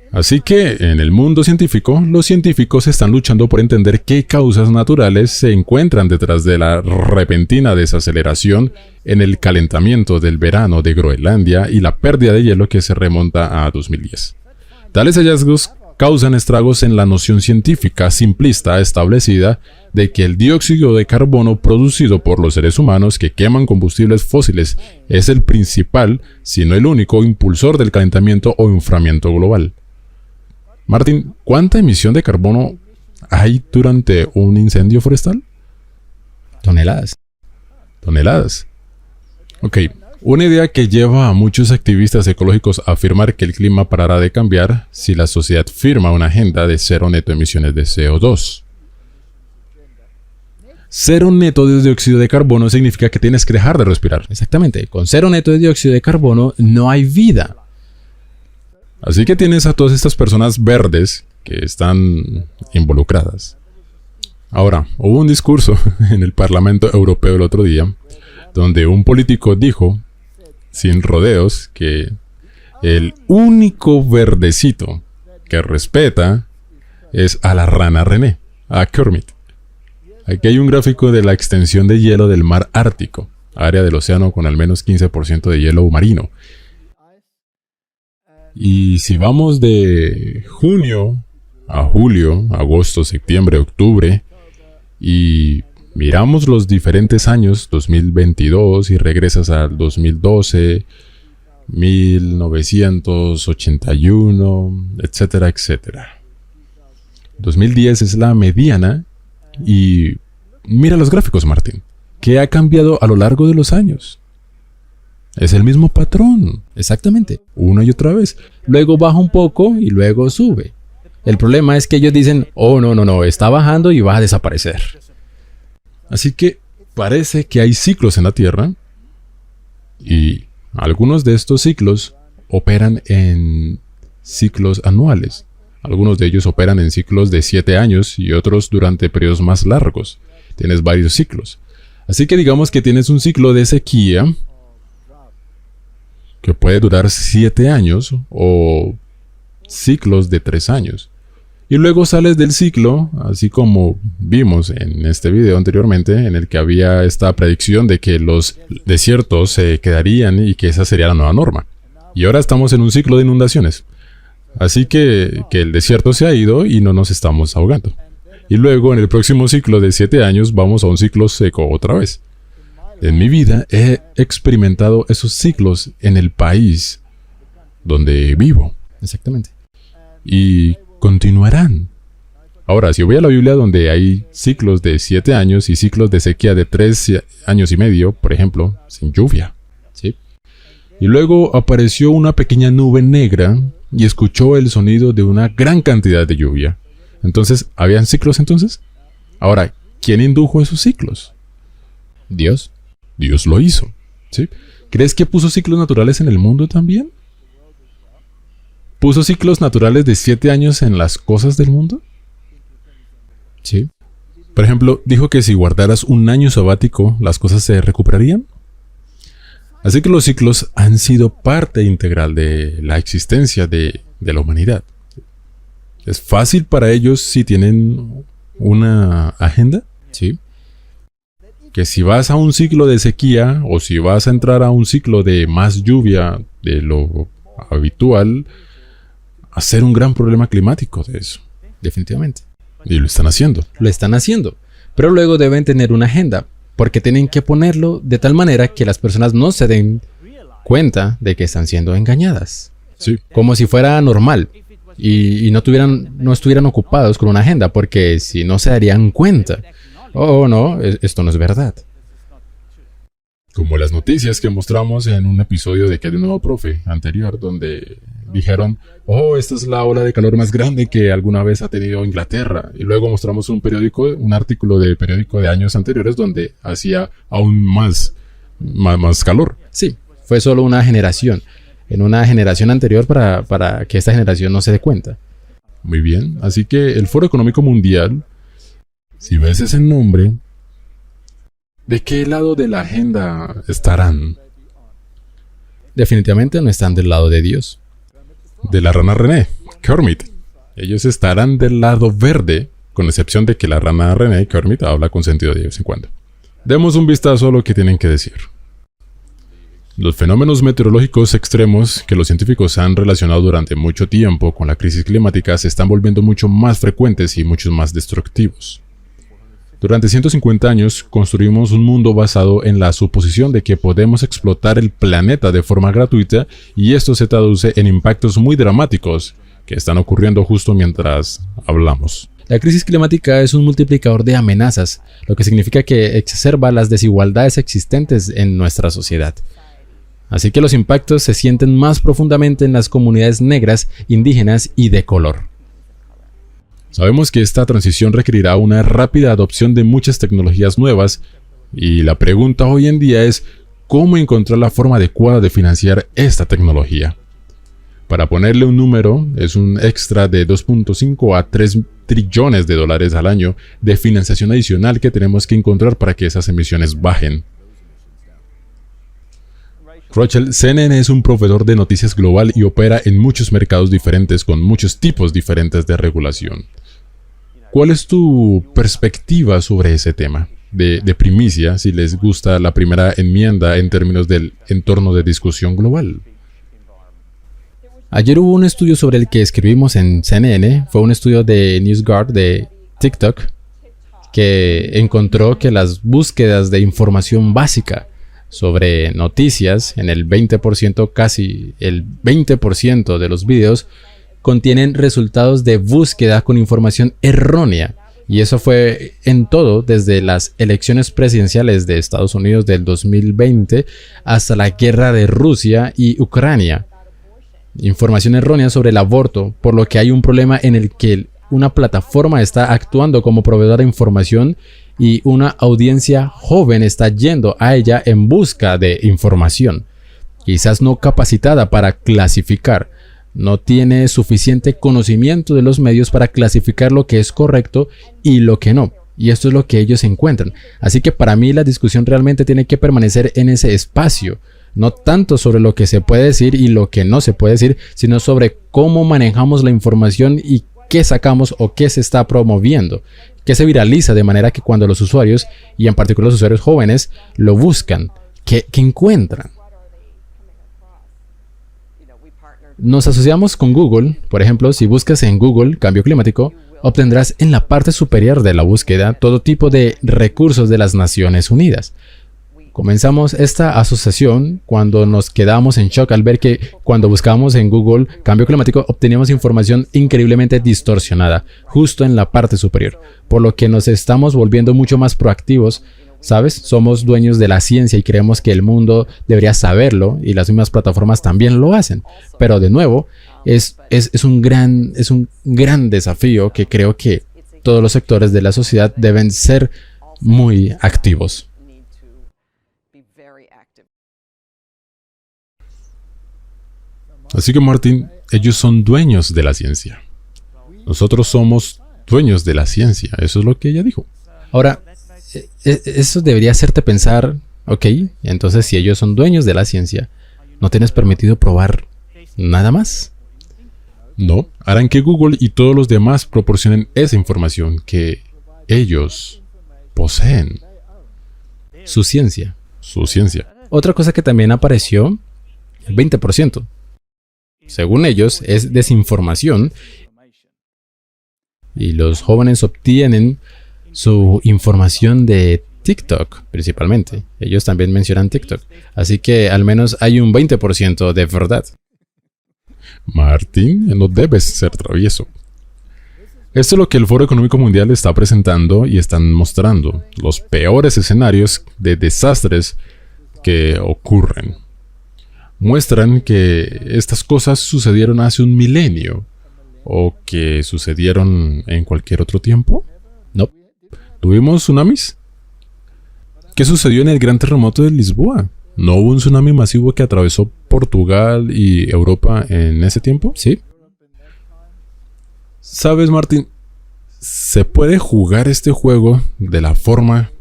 Así que en el mundo científico, los científicos están luchando por entender qué causas naturales se encuentran detrás de la repentina desaceleración en el calentamiento del verano de Groenlandia y la pérdida de hielo que se remonta a 2010. Tales hallazgos causan estragos en la noción científica simplista establecida de que el dióxido de carbono producido por los seres humanos que queman combustibles fósiles es el principal, si no el único, impulsor del calentamiento o enfriamiento global. Martín, ¿cuánta emisión de carbono hay durante un incendio forestal? Toneladas. Toneladas. Ok, una idea que lleva a muchos activistas ecológicos a afirmar que el clima parará de cambiar si la sociedad firma una agenda de cero neto emisiones de CO2. Cero neto de dióxido de carbono significa que tienes que dejar de respirar. Exactamente, con cero neto de dióxido de carbono no hay vida. Así que tienes a todas estas personas verdes que están involucradas. Ahora, hubo un discurso en el Parlamento Europeo el otro día, donde un político dijo, sin rodeos, que el único verdecito que respeta es a la rana René, a Kermit. Aquí hay un gráfico de la extensión de hielo del mar Ártico, área del océano con al menos 15% de hielo marino. Y si vamos de junio a julio, agosto, septiembre, octubre, y miramos los diferentes años, 2022, y regresas al 2012, 1981, etcétera, etcétera. 2010 es la mediana, y mira los gráficos, Martín. ¿Qué ha cambiado a lo largo de los años? Es el mismo patrón. Exactamente. Una y otra vez. Luego baja un poco y luego sube. El problema es que ellos dicen, oh, no, está bajando y va a desaparecer. Así que parece que hay ciclos en la Tierra y algunos de estos ciclos operan en ciclos anuales. Algunos de ellos operan en ciclos de 7 años y otros durante periodos más largos. Tienes varios ciclos. Así que digamos que tienes un ciclo de sequía que puede durar 7 años o ciclos de 3 años. Y luego sales del ciclo, así como vimos en este video anteriormente, en el que había esta predicción de que los desiertos se quedarían y que esa sería la nueva norma. Y ahora estamos en un ciclo de inundaciones. Así que el desierto se ha ido y no nos estamos ahogando. Y luego en el próximo ciclo de 7 años vamos a un ciclo seco otra vez. En mi vida he experimentado esos ciclos en el país donde vivo. Exactamente. Y continuarán. Ahora, si voy a la Biblia donde hay ciclos de 7 años y ciclos de sequía de 3 años y medio, por ejemplo, sin lluvia. Sí. Y luego apareció una pequeña nube negra y escuchó el sonido de una gran cantidad de lluvia. Entonces, ¿habían ciclos entonces? Ahora, ¿quién indujo esos ciclos? Dios. Dios lo hizo, ¿sí? ¿Crees que puso ciclos naturales en el mundo también? ¿Puso ciclos naturales de 7 años en las cosas del mundo? Sí. Por ejemplo, dijo que si guardaras un año sabático, las cosas se recuperarían. Así que los ciclos han sido parte integral de la existencia de la humanidad. ¿Es fácil para ellos si tienen una agenda? Sí. Que si vas a un ciclo de sequía o si vas a entrar a un ciclo de más lluvia de lo habitual, hacer un gran problema climático de eso. Definitivamente. Y lo están haciendo. Lo están haciendo. Pero luego deben tener una agenda, porque tienen que ponerlo de tal manera que las personas no se den cuenta de que están siendo engañadas. Sí. Como si fuera normal. Y no estuvieran ocupados con una agenda, porque si no se darían cuenta. Oh, no, esto no es verdad. Como las noticias que mostramos en un episodio de ¿Qué de nuevo, profe? Anterior, donde dijeron, oh, esta es la ola de calor más grande que alguna vez ha tenido Inglaterra. Y luego mostramos un artículo de periódico de años anteriores donde hacía aún más calor. Sí, fue solo una generación. En una generación anterior para que esta generación no se dé cuenta. Muy bien, así que el Foro Económico Mundial Si ves ese nombre, ¿de qué lado de la agenda estarán? Definitivamente no están del lado de Dios. De la rana René, Kermit. Ellos estarán del lado verde, con excepción de que la rana René, Kermit, habla con sentido de vez en cuando. Demos un vistazo a lo que tienen que decir. Los fenómenos meteorológicos extremos que los científicos han relacionado durante mucho tiempo con la crisis climática se están volviendo mucho más frecuentes y mucho más destructivos. Durante 150 años construimos un mundo basado en la suposición de que podemos explotar el planeta de forma gratuita, y esto se traduce en impactos muy dramáticos que están ocurriendo justo mientras hablamos. La crisis climática es un multiplicador de amenazas, lo que significa que exacerba las desigualdades existentes en nuestra sociedad. Así que los impactos se sienten más profundamente en las comunidades negras, indígenas y de color. Sabemos que esta transición requerirá una rápida adopción de muchas tecnologías nuevas, y la pregunta hoy en día es cómo encontrar la forma adecuada de financiar esta tecnología. Para ponerle un número, es un extra de 2.5 a 3 trillones de dólares al año de financiación adicional que tenemos que encontrar para que esas emisiones bajen. Rochelle, CNN es un proveedor de noticias global y opera en muchos mercados diferentes con muchos tipos diferentes de regulación. ¿Cuál es tu perspectiva sobre ese tema? De primicia, si les gusta la primera enmienda en términos del entorno de discusión global. Ayer hubo un estudio sobre el que escribimos en CNN, fue un estudio de NewsGuard de TikTok, que encontró que las búsquedas de información básica sobre noticias, en el 20%, casi el 20% de los videos, contienen resultados de búsqueda con información errónea. Y eso fue en todo, desde las elecciones presidenciales de Estados Unidos del 2020 hasta la guerra de Rusia y Ucrania. Información errónea sobre el aborto, por lo que hay un problema en el que una plataforma está actuando como proveedora de información y una audiencia joven está yendo a ella en busca de información, quizás no capacitada para clasificar, no tiene suficiente conocimiento de los medios para clasificar lo que es correcto y lo que no, y esto es lo que ellos encuentran. Así que para mí la discusión realmente tiene que permanecer en ese espacio, no tanto sobre lo que se puede decir y lo que no se puede decir, sino sobre cómo manejamos la información y qué sacamos o qué se está promoviendo, qué se viraliza, de manera que cuando los usuarios, y en particular los usuarios jóvenes, lo buscan, ¿qué encuentran? Nos asociamos con Google. Por ejemplo, si buscas en Google cambio climático, obtendrás en la parte superior de la búsqueda todo tipo de recursos de las Naciones Unidas. Comenzamos esta asociación cuando nos quedamos en shock al ver que cuando buscábamos en Google cambio climático obteníamos información increíblemente distorsionada justo en la parte superior, por lo que nos estamos volviendo mucho más proactivos. ¿Sabes? Somos dueños de la ciencia y creemos que el mundo debería saberlo, y las mismas plataformas también lo hacen. Pero de nuevo, es un gran desafío que creo que todos los sectores de la sociedad deben ser muy activos. Así que Martín, ellos son dueños de la ciencia. Nosotros somos dueños de la ciencia. Eso es lo que ella dijo. Ahora, eso debería hacerte pensar, ok, entonces si ellos son dueños de la ciencia, ¿no tienes permitido probar nada más? No, harán que Google y todos los demás proporcionen esa información que ellos poseen. Su ciencia. Su ciencia. Otra cosa que también apareció, el 20%. Según ellos, es desinformación, y los jóvenes obtienen su información de TikTok, principalmente. Ellos también mencionan TikTok. Así que al menos hay un 20% de verdad. Martín, no debes ser travieso. Esto es lo que el Foro Económico Mundial está presentando y están mostrando. Los peores escenarios de desastres que ocurren. Muestran que estas cosas sucedieron hace un milenio. ¿O que sucedieron en cualquier otro tiempo? No. ¿Tuvimos tsunamis? ¿Qué sucedió en el gran terremoto de Lisboa? ¿No hubo un tsunami masivo que atravesó Portugal y Europa en ese tiempo? Sí. ¿Sabes, Martín? se puede jugar este juego de la forma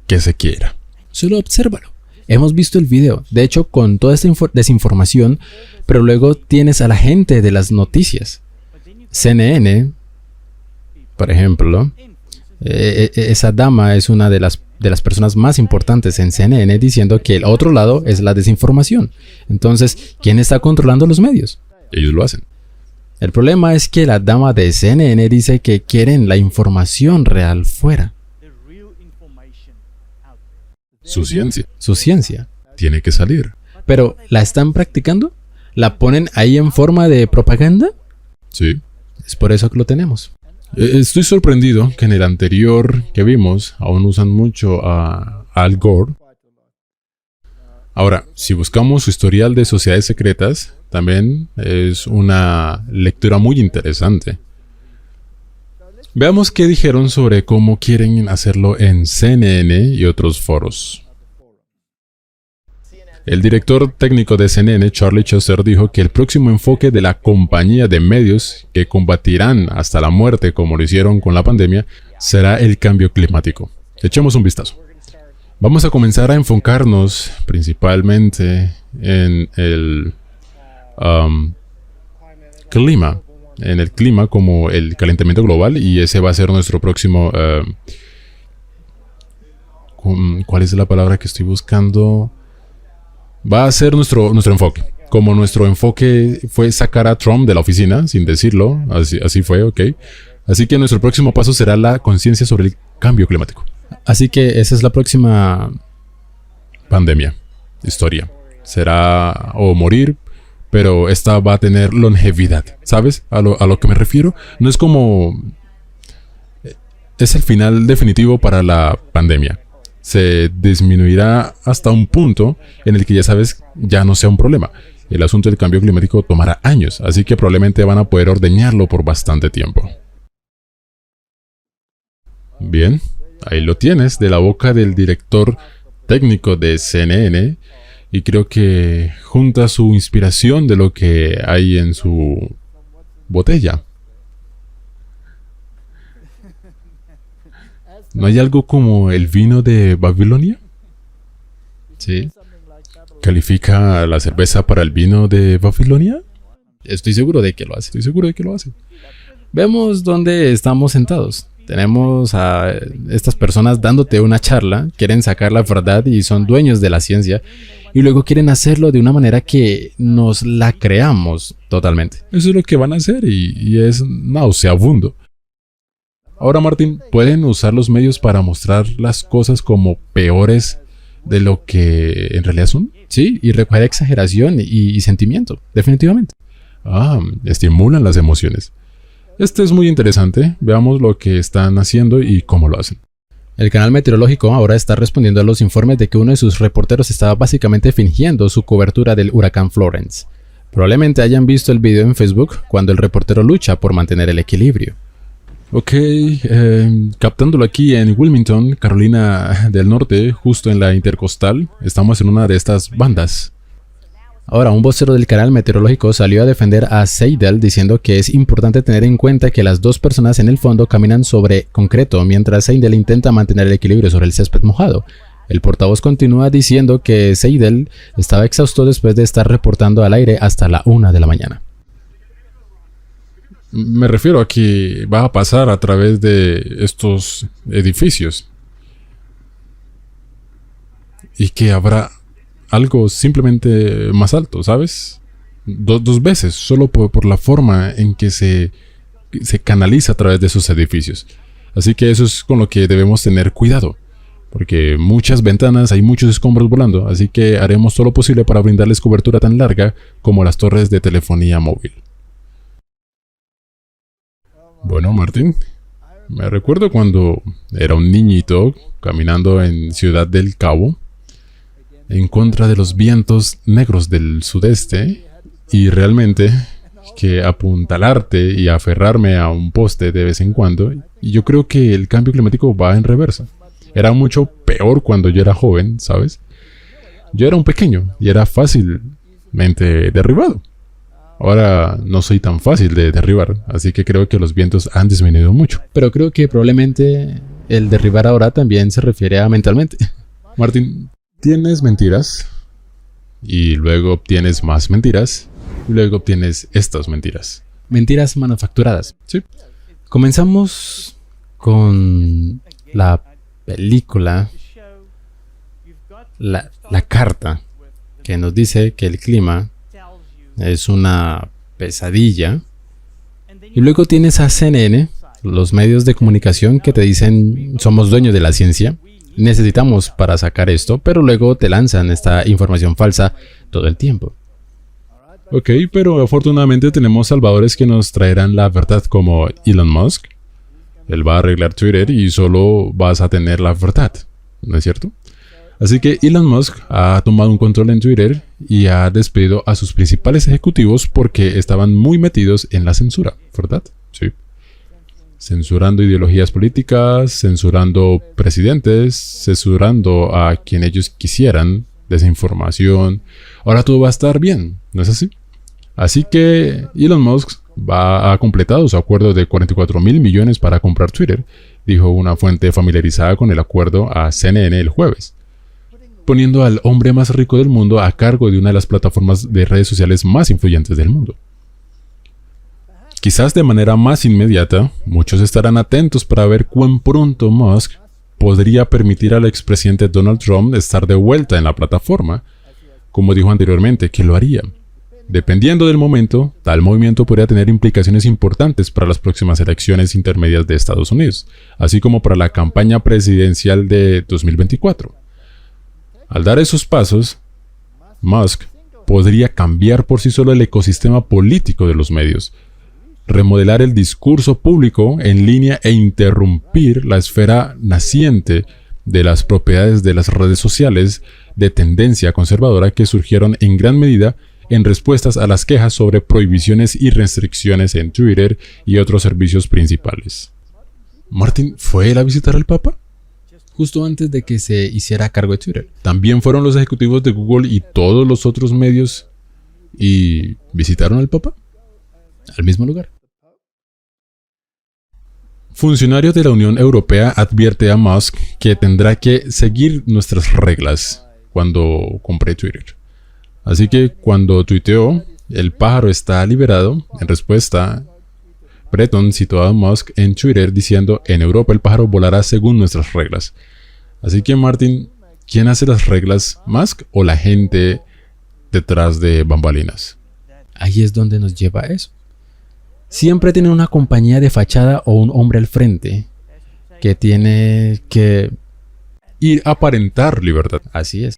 que se quiera. Solo obsérvalo. Hemos visto el video, de hecho, con toda esta desinformación, pero luego tienes a la gente de las noticias. CNN, por ejemplo, esa dama es una de las personas más importantes en CNN diciendo que el otro lado es la desinformación. Entonces, ¿quién está controlando los medios? Ellos lo hacen. El problema es que la dama de CNN dice que quieren la información real fuera. Su ciencia Su ciencia. tiene que salir. Pero, ¿la están practicando? ¿La ponen ahí en forma de propaganda? Sí. Es por eso que lo tenemos. Estoy sorprendido que en el anterior que vimos aún usan mucho a Al Gore. Ahora, si buscamos su historial de sociedades secretas, también es una lectura muy interesante. Veamos qué dijeron sobre cómo quieren hacerlo en CNN y otros foros. El director técnico de CNN, Charlie Chaucer, dijo que el próximo enfoque de la compañía de medios que combatirán hasta la muerte como lo hicieron con la pandemia será el cambio climático. Echemos un vistazo. Vamos a comenzar a enfocarnos principalmente en el clima. En el clima como el calentamiento global, y ese va a ser nuestro próximo... ¿cuál es la palabra que estoy buscando? Va a ser nuestro enfoque. Como nuestro enfoque fue sacar a Trump de la oficina, sin decirlo, así fue, ok. Así que nuestro próximo paso será la conciencia sobre el cambio climático. Así que esa es la próxima Pandemia, historia. Será o morir, pero esta va a tener longevidad. ¿Sabes? A lo que me refiero. No es como... Es el final definitivo para la pandemia. Se disminuirá hasta un punto en el que ya sabes, ya no sea un problema. El asunto del cambio climático tomará años, así que probablemente van a poder ordeñarlo por bastante tiempo. Bien, ahí lo tienes, de la boca del director técnico de CNN, y creo que junta su inspiración de lo que hay en su botella. ¿No hay algo como el vino de Babilonia? Sí. ¿Califica la cerveza para el vino de Babilonia? Estoy seguro de que lo hace. Estoy seguro de que lo hace. Vemos dónde estamos sentados. Tenemos a estas personas dándote una charla, quieren sacar la verdad y son dueños de la ciencia, y luego quieren hacerlo de una manera que nos la creamos totalmente. Eso es lo que van a hacer y es nauseabundo. Ahora, Martín, ¿pueden usar los medios para mostrar las cosas como peores de lo que en realidad son? Sí, y recoger exageración y sentimiento, definitivamente. Estimulan las emociones. Este es muy interesante. Veamos lo que están haciendo y cómo lo hacen. El canal meteorológico ahora está respondiendo a los informes de que uno de sus reporteros estaba básicamente fingiendo su cobertura del huracán Florence. Probablemente hayan visto el video en Facebook cuando el reportero lucha por mantener el equilibrio. Ok, captándolo aquí en Wilmington, Carolina del Norte, justo en la Intercostal. Estamos en una de estas bandas. Ahora, un vocero del canal meteorológico salió a defender a Seidel diciendo que es importante tener en cuenta que las dos personas en el fondo caminan sobre concreto mientras Seidel intenta mantener el equilibrio sobre el césped mojado. El portavoz continúa diciendo que Seidel estaba exhausto después de estar reportando al aire hasta la 1 de la mañana. Me refiero a que va a pasar a través de estos edificios. Y que habrá algo simplemente más alto, ¿sabes? Dos veces, solo por la forma en que se canaliza a través de esos edificios. Así que eso es con lo que debemos tener cuidado. Porque muchas ventanas, hay muchos escombros volando, así que haremos todo lo posible para brindarles cobertura tan larga como las torres de telefonía móvil. Bueno, Martín, me recuerdo cuando era un niñito caminando en Ciudad del Cabo en contra de los vientos negros del sudeste, y realmente que apuntalarte y aferrarme a un poste de vez en cuando, y yo creo que el cambio climático va en reversa. Era mucho peor cuando yo era joven, ¿sabes? Yo era un pequeño y era fácilmente derribado. Ahora no soy tan fácil de derribar, así que creo que los vientos han disminuido mucho. Pero creo que probablemente el derribar ahora también se refiere a mentalmente. Martín, tienes mentiras y luego obtienes más mentiras y luego obtienes estas mentiras. Mentiras manufacturadas. Sí. Comenzamos con la película, la carta, que nos dice que el clima es una pesadilla. Y luego tienes a CNN, los medios de comunicación que te dicen somos dueños de la ciencia, necesitamos para sacar esto, pero luego te lanzan esta información falsa todo el tiempo. Ok, pero afortunadamente tenemos salvadores que nos traerán la verdad como Elon Musk. Él va a arreglar Twitter y solo vas a tener la verdad, ¿no es cierto? Así que Elon Musk ha tomado un control en Twitter y ha despedido a sus principales ejecutivos porque estaban muy metidos en la censura, ¿verdad? Sí. Censurando ideologías políticas, censurando presidentes, censurando a quien ellos quisieran, desinformación. Ahora todo va a estar bien, ¿no es así? Así que Elon Musk ha completado su acuerdo de 44.000 millones para comprar Twitter, dijo una fuente familiarizada con el acuerdo a CNN el jueves, poniendo al hombre más rico del mundo a cargo de una de las plataformas de redes sociales más influyentes del mundo. Quizás de manera más inmediata, muchos estarán atentos para ver cuán pronto Musk podría permitir al expresidente Donald Trump estar de vuelta en la plataforma, como dijo anteriormente que lo haría. Dependiendo del momento, tal movimiento podría tener implicaciones importantes para las próximas elecciones intermedias de Estados Unidos, así como para la campaña presidencial de 2024. Al dar esos pasos, Musk podría cambiar por sí solo el ecosistema político de los medios, remodelar el discurso público en línea e interrumpir la esfera naciente de las propiedades de las redes sociales de tendencia conservadora que surgieron en gran medida en respuestas a las quejas sobre prohibiciones y restricciones en Twitter y otros servicios principales. ¿Martin fue él a visitar al Papa? Justo antes de que se hiciera cargo de Twitter. También fueron los ejecutivos de Google y todos los otros medios y visitaron al Papa. Al mismo lugar. Funcionario de la Unión Europea advierte a Musk que tendrá que seguir nuestras reglas cuando compre Twitter. Así que cuando tuiteó, el pájaro está liberado, en respuesta, Breton citó a Musk en Twitter diciendo, en Europa el pájaro volará según nuestras reglas. Así que Martin, ¿quién hace las reglas, Musk o la gente detrás de bambalinas? Ahí es donde nos lleva eso. Siempre tiene una compañía de fachada o un hombre al frente que tiene que ir a aparentar libertad. Así es.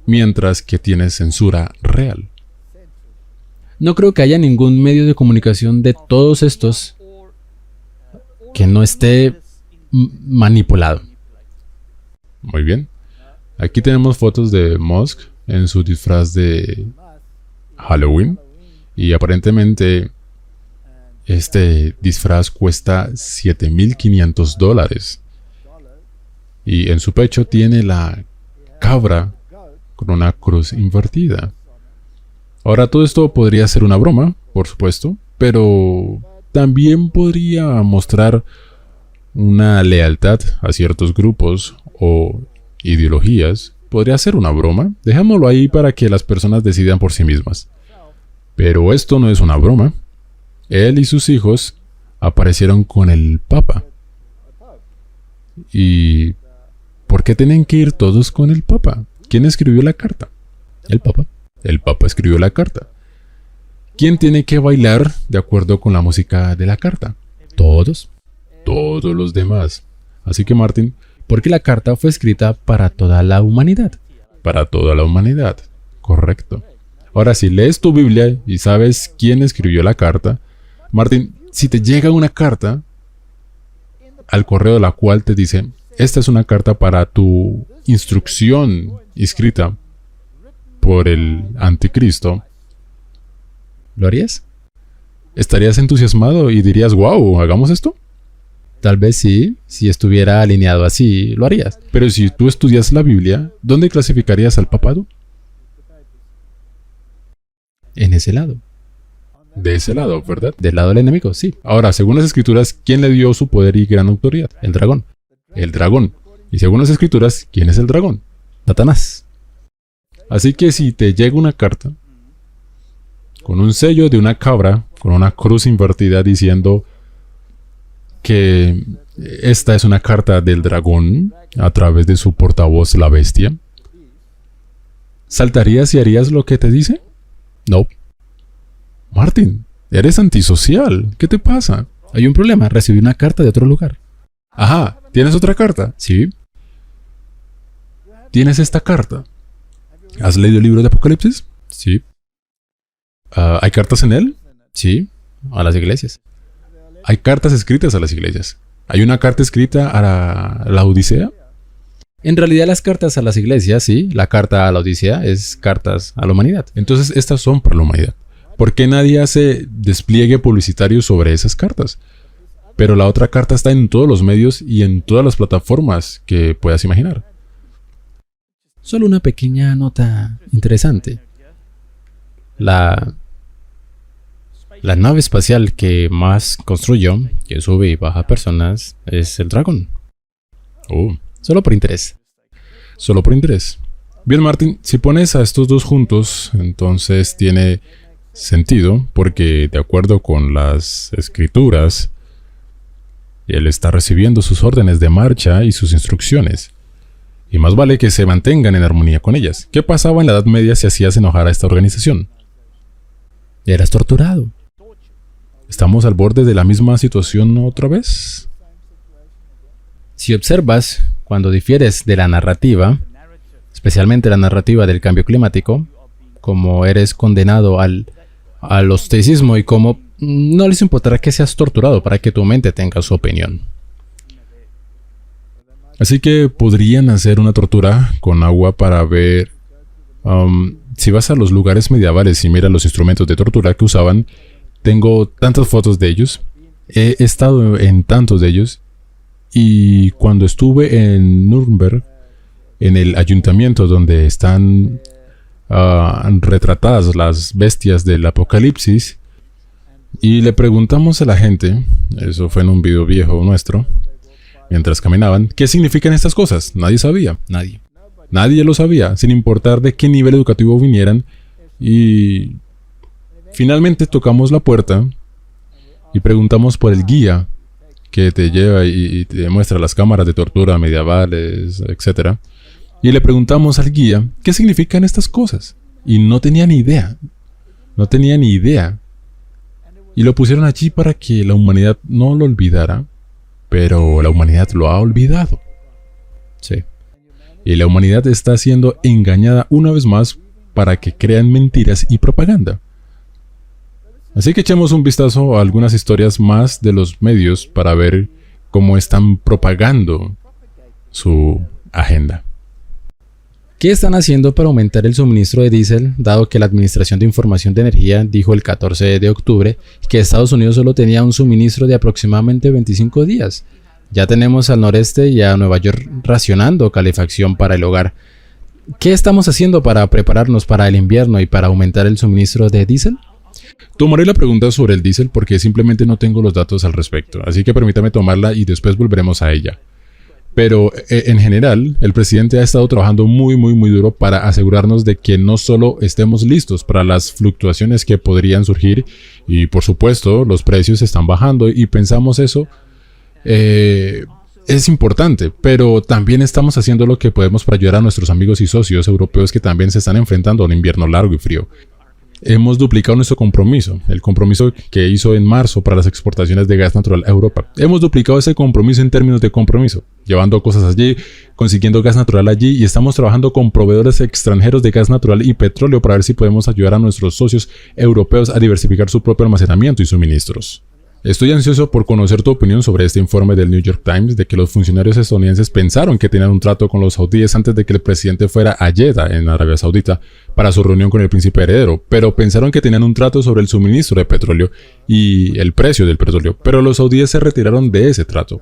Mientras que tiene censura real. No creo que haya ningún medio de comunicación de todos estos que no esté manipulado. Muy bien. Aquí tenemos fotos de Musk en su disfraz de Halloween. Y aparentemente este disfraz cuesta $7,500. Y en su pecho tiene la cabra con una cruz invertida. Ahora todo esto podría ser una broma, por supuesto, pero también podría mostrar una lealtad a ciertos grupos o ideologías. Podría ser una broma. Dejémoslo ahí para que las personas decidan por sí mismas. Pero esto no es una broma. Él y sus hijos aparecieron con el Papa. ¿Y por qué tienen que ir todos con el Papa? ¿Quién escribió la carta? El Papa. El Papa escribió la carta. ¿Quién tiene que bailar de acuerdo con la música de la carta? Todos. Todos los demás. Así que Martin, porque la carta fue escrita para toda la humanidad. Para toda la humanidad. Correcto. Ahora, si lees tu Biblia y sabes quién escribió la carta, Martin, si te llega una carta al correo de la cual te dice, esta es una carta para tu instrucción escrita por el anticristo, ¿lo harías? ¿Estarías entusiasmado y dirías, wow, hagamos esto? Tal vez sí, si estuviera alineado así, lo harías. Pero si tú estudias la Biblia, ¿dónde clasificarías al papado? En ese lado. De ese lado, ¿verdad? Del lado del enemigo, sí. Ahora, según las escrituras, ¿quién le dio su poder y gran autoridad? El dragón. El dragón. Y según las escrituras, ¿quién es el dragón? Satanás. Así que si te llega una carta con un sello de una cabra, con una cruz invertida diciendo que esta es una carta del dragón a través de su portavoz, la bestia, ¿saltarías y harías lo que te dice? No. Martín, eres antisocial. ¿Qué te pasa? Hay un problema. Recibí una carta de otro lugar. Ajá, ¿tienes otra carta? Sí. ¿Tienes esta carta? ¿Has leído el libro de Apocalipsis? Sí. ¿Hay cartas en él? Sí. A las iglesias. Hay cartas escritas a las iglesias. ¿Hay una carta escrita a la Odisea? En realidad las cartas a las iglesias, sí. La carta a la Odisea es cartas a la humanidad. Entonces estas son para la humanidad. ¿Por qué nadie hace despliegue publicitario sobre esas cartas? Pero la otra carta está en todos los medios y en todas las plataformas que puedas imaginar. Solo una pequeña nota interesante. La nave espacial que más construyó, que sube y baja personas, es el dragón. Oh, Solo por interés. solo por interés. Bien, Martín, si pones a estos dos juntos, entonces tiene sentido, porque de acuerdo con las escrituras, él está recibiendo sus órdenes de marcha y sus instrucciones. Y más vale que se mantengan en armonía con ellas. ¿Qué pasaba en la Edad Media si hacías enojar a esta organización? Eras torturado. ¿Estamos al borde de la misma situación otra vez? Si observas, cuando difieres de la narrativa, especialmente la narrativa del cambio climático, como eres condenado al ostracismo y como no les importará que seas torturado para que tu mente tenga su opinión. Así que podrían hacer una tortura con agua para ver... si vas a los lugares medievales y miras los instrumentos de tortura que usaban, tengo tantas fotos de ellos. He estado en tantos de ellos. Y cuando estuve en Nuremberg, en el ayuntamiento donde están retratadas las bestias del Apocalipsis, y le preguntamos a la gente, eso fue en un video viejo nuestro, mientras caminaban, ¿qué significan estas cosas? Nadie sabía. Nadie lo sabía, sin importar de qué nivel educativo vinieran. Y finalmente tocamos la puerta y preguntamos por el guía que te lleva y te muestra las cámaras de tortura medievales, etc. Y le preguntamos al guía, ¿qué significan estas cosas? Y no tenía ni idea. No tenía ni idea. Y lo pusieron allí para que la humanidad no lo olvidara, pero la humanidad lo ha olvidado. Sí. Y la humanidad está siendo engañada una vez más para que crean mentiras y propaganda. Así que echemos un vistazo a algunas historias más de los medios para ver cómo están propagando su agenda. ¿Qué están haciendo para aumentar el suministro de diésel, dado que la Administración de Información de Energía dijo el 14 de octubre que Estados Unidos solo tenía un suministro de aproximadamente 25 días? Ya tenemos al noreste y a Nueva York racionando calefacción para el hogar. ¿Qué estamos haciendo para prepararnos para el invierno y para aumentar el suministro de diésel? Tomaré la pregunta sobre el diésel porque simplemente no tengo los datos al respecto, así que permítame tomarla y después volveremos a ella. Pero en general, el presidente ha estado trabajando muy duro para asegurarnos de que no solo estemos listos para las fluctuaciones que podrían surgir, y por supuesto los precios están bajando y pensamos eso es importante, pero también estamos haciendo lo que podemos para ayudar a nuestros amigos y socios europeos que también se están enfrentando a un invierno largo y frío. Hemos duplicado nuestro compromiso, el compromiso que hizo en marzo para las exportaciones de gas natural a Europa. Hemos duplicado ese compromiso en términos de compromiso, llevando cosas allí, consiguiendo gas natural allí, y estamos trabajando con proveedores extranjeros de gas natural y petróleo para ver si podemos ayudar a nuestros socios europeos a diversificar su propio almacenamiento y suministros. Estoy ansioso por conocer tu opinión sobre este informe del New York Times de que los funcionarios estadounidenses pensaron que tenían un trato con los saudíes antes de que el presidente fuera a Jeddah, en Arabia Saudita, para su reunión con el príncipe heredero, pero pensaron que tenían un trato sobre el suministro de petróleo y el precio del petróleo, pero los saudíes se retiraron de ese trato.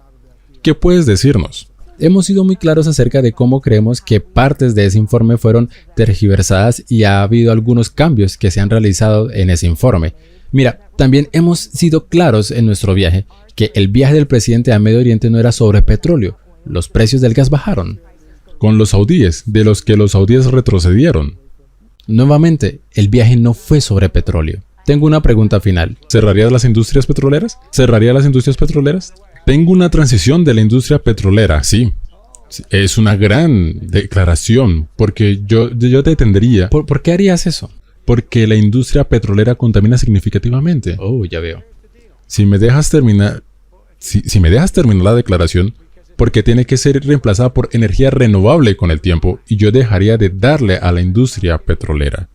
¿Qué puedes decirnos? Hemos sido muy claros acerca de cómo creemos que partes de ese informe fueron tergiversadas y ha habido algunos cambios que se han realizado en ese informe. Mira, también hemos sido claros en nuestro viaje que el viaje del presidente a Medio Oriente no era sobre petróleo. Los precios del gas bajaron. Con los saudíes, de los que los saudíes retrocedieron. Nuevamente, el viaje no fue sobre petróleo. Tengo una pregunta final. ¿Cerrarías las industrias petroleras? ¿Cerraría las industrias petroleras? Tengo una transición de la industria petrolera, sí. Es una gran declaración, porque yo te entendería. ¿Por qué harías eso? Porque la industria petrolera contamina significativamente. Oh, ya veo. Si me dejas terminar, si me dejas terminar la declaración, porque tiene que ser reemplazada por energía renovable con el tiempo, y yo dejaría de darle a la industria petrolera.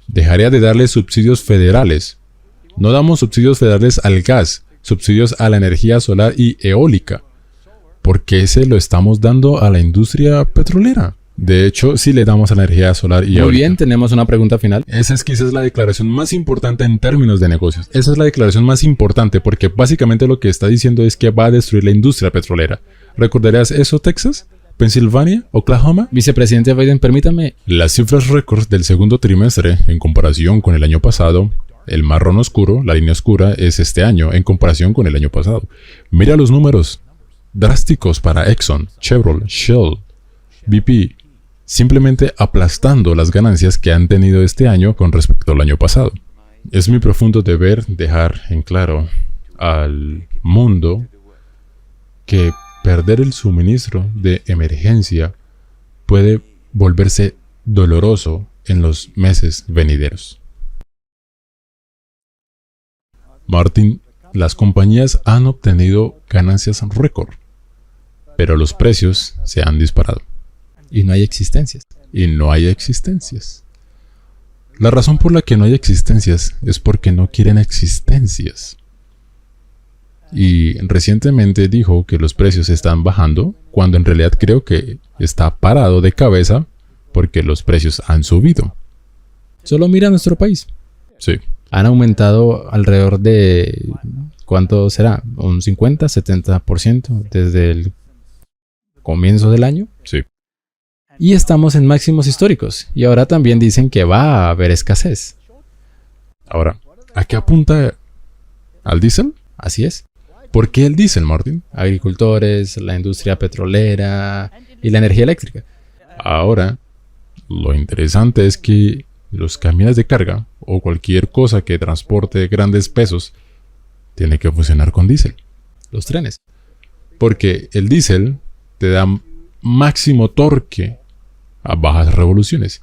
Dejaría de darle subsidios federales. No damos subsidios federales al gas, subsidios a la energía solar y eólica. ¿Por qué se lo estamos dando a la industria petrolera? De hecho, sí le damos a la energía solar y eólica. Muy bien, tenemos una pregunta final. Esa es quizás la declaración más importante en términos de negocios. Esa es la declaración más importante porque básicamente lo que está diciendo es que va a destruir la industria petrolera. ¿Recordarías eso, Texas? ¿Pensilvania? ¿Oklahoma? Vicepresidente Biden, permítame. Las cifras récords del segundo trimestre en comparación con el año pasado, el marrón oscuro, la línea oscura, es este año en comparación con el año pasado. Mira los números drásticos para Exxon, Chevron, Shell, BP, simplemente aplastando las ganancias que han tenido este año con respecto al año pasado. Es mi profundo deber dejar en claro al mundo que perder el suministro de emergencia puede volverse doloroso en los meses venideros. Martin, las compañías han obtenido ganancias récord, pero los precios se han disparado. Y no hay existencias. Y no hay existencias. La razón por la que no hay existencias es porque no quieren existencias. Y recientemente dijo que los precios están bajando, cuando en realidad creo que está parado de cabeza porque los precios han subido. Solo mira nuestro país. Sí. Han aumentado alrededor de... ¿cuánto será? ¿Un 50, 70% desde el comienzo del año? Sí. Y estamos en máximos históricos. Y ahora también dicen que va a haber escasez. Ahora, ¿a qué apunta? ¿Al diésel? Así es. ¿Por qué el diésel, Martin? Agricultores, la industria petrolera y la energía eléctrica. Ahora, lo interesante es que los camiones de carga o cualquier cosa que transporte grandes pesos tiene que funcionar con diésel. Los trenes. Porque el diésel te da máximo torque a bajas revoluciones,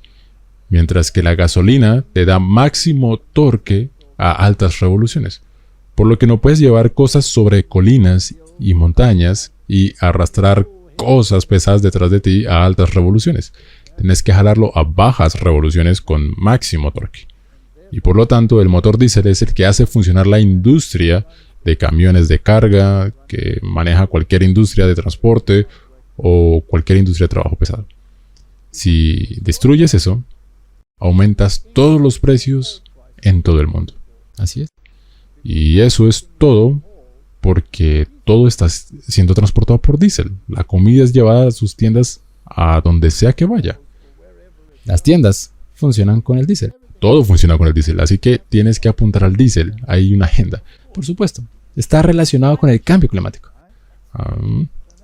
mientras que la gasolina te da máximo torque a altas revoluciones. Por lo que no puedes llevar cosas sobre colinas y montañas y arrastrar cosas pesadas detrás de ti a altas revoluciones. Tienes que jalarlo a bajas revoluciones con máximo torque. Y por lo tanto, el motor diésel es el que hace funcionar la industria de camiones de carga, que maneja cualquier industria de transporte o cualquier industria de trabajo pesado. Si destruyes eso, aumentas todos los precios en todo el mundo. Así es. Y eso es todo porque todo está siendo transportado por diésel. La comida es llevada a sus tiendas a donde sea que vaya. Las tiendas funcionan con el diésel. Todo funciona con el diésel, así que tienes que apuntar al diésel. Hay una agenda. Por supuesto. Está relacionado con el cambio climático.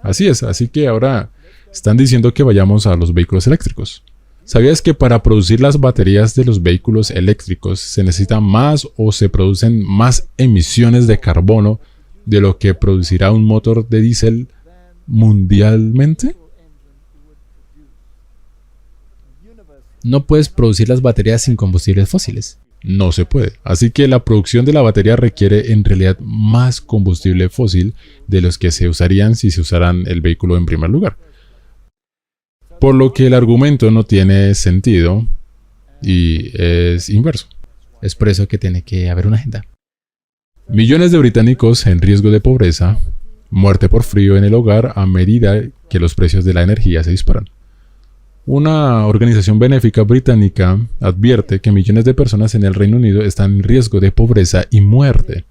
Así es, así que ahora están diciendo que vayamos a los vehículos eléctricos. ¿Sabías que para producir las baterías de los vehículos eléctricos se necesita más o se producen más emisiones de carbono de lo que producirá un motor de diésel mundialmente? No puedes producir las baterías sin combustibles fósiles. No se puede. Así que la producción de la batería requiere en realidad más combustible fósil de los que se usarían si se usaran el vehículo en primer lugar. Por lo que el argumento no tiene sentido y es inverso. Es por eso que tiene que haber una agenda. Millones de británicos en riesgo de pobreza, muerte por frío en el hogar a medida que los precios de la energía se disparan. Una organización benéfica británica advierte que millones de personas en el Reino Unido están en riesgo de pobreza y muerte.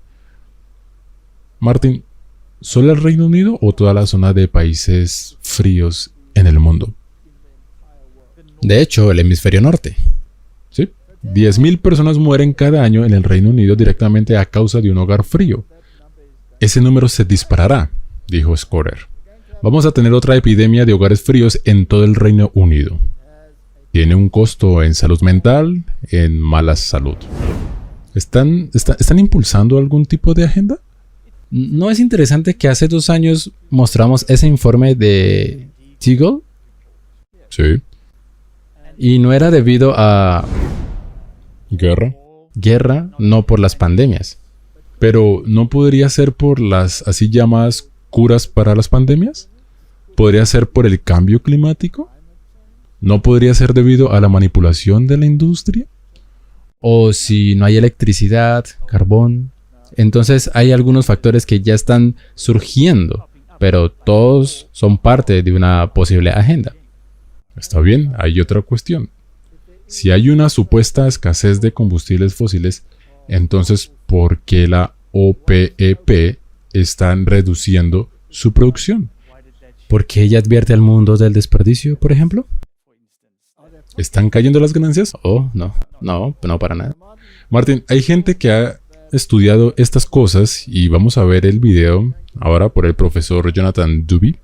Martin, ¿solo el Reino Unido o toda la zona de países fríos en el mundo? De hecho, el hemisferio norte. Sí, 10.000 personas mueren cada año en el Reino Unido directamente a causa de un hogar frío. Ese número se disparará, dijo Scorer. Vamos a tener otra epidemia de hogares fríos en todo el Reino Unido. Tiene un costo en salud mental, en mala salud. ¿Están impulsando algún tipo de agenda? ¿No es interesante que hace 2 años mostramos ese informe de Teagle? Sí. Y no era debido a Guerra. no por las pandemias. Pero ¿no podría ser por las así llamadas curas para las pandemias? ¿Podría ser por el cambio climático? ¿No podría ser debido a la manipulación de la industria? O si no hay electricidad, carbón. Entonces hay algunos factores que ya están surgiendo, pero todos son parte de una posible agenda. Está bien, hay otra cuestión. Si hay una supuesta escasez de combustibles fósiles, entonces ¿por qué la OPEP están reduciendo su producción? ¿Por qué ella advierte al mundo del desperdicio, por ejemplo? ¿Están cayendo las ganancias? Oh, no para nada. Martín, hay gente que ha estudiado estas cosas y vamos a ver el video ahora por el profesor Jonathan Dubey.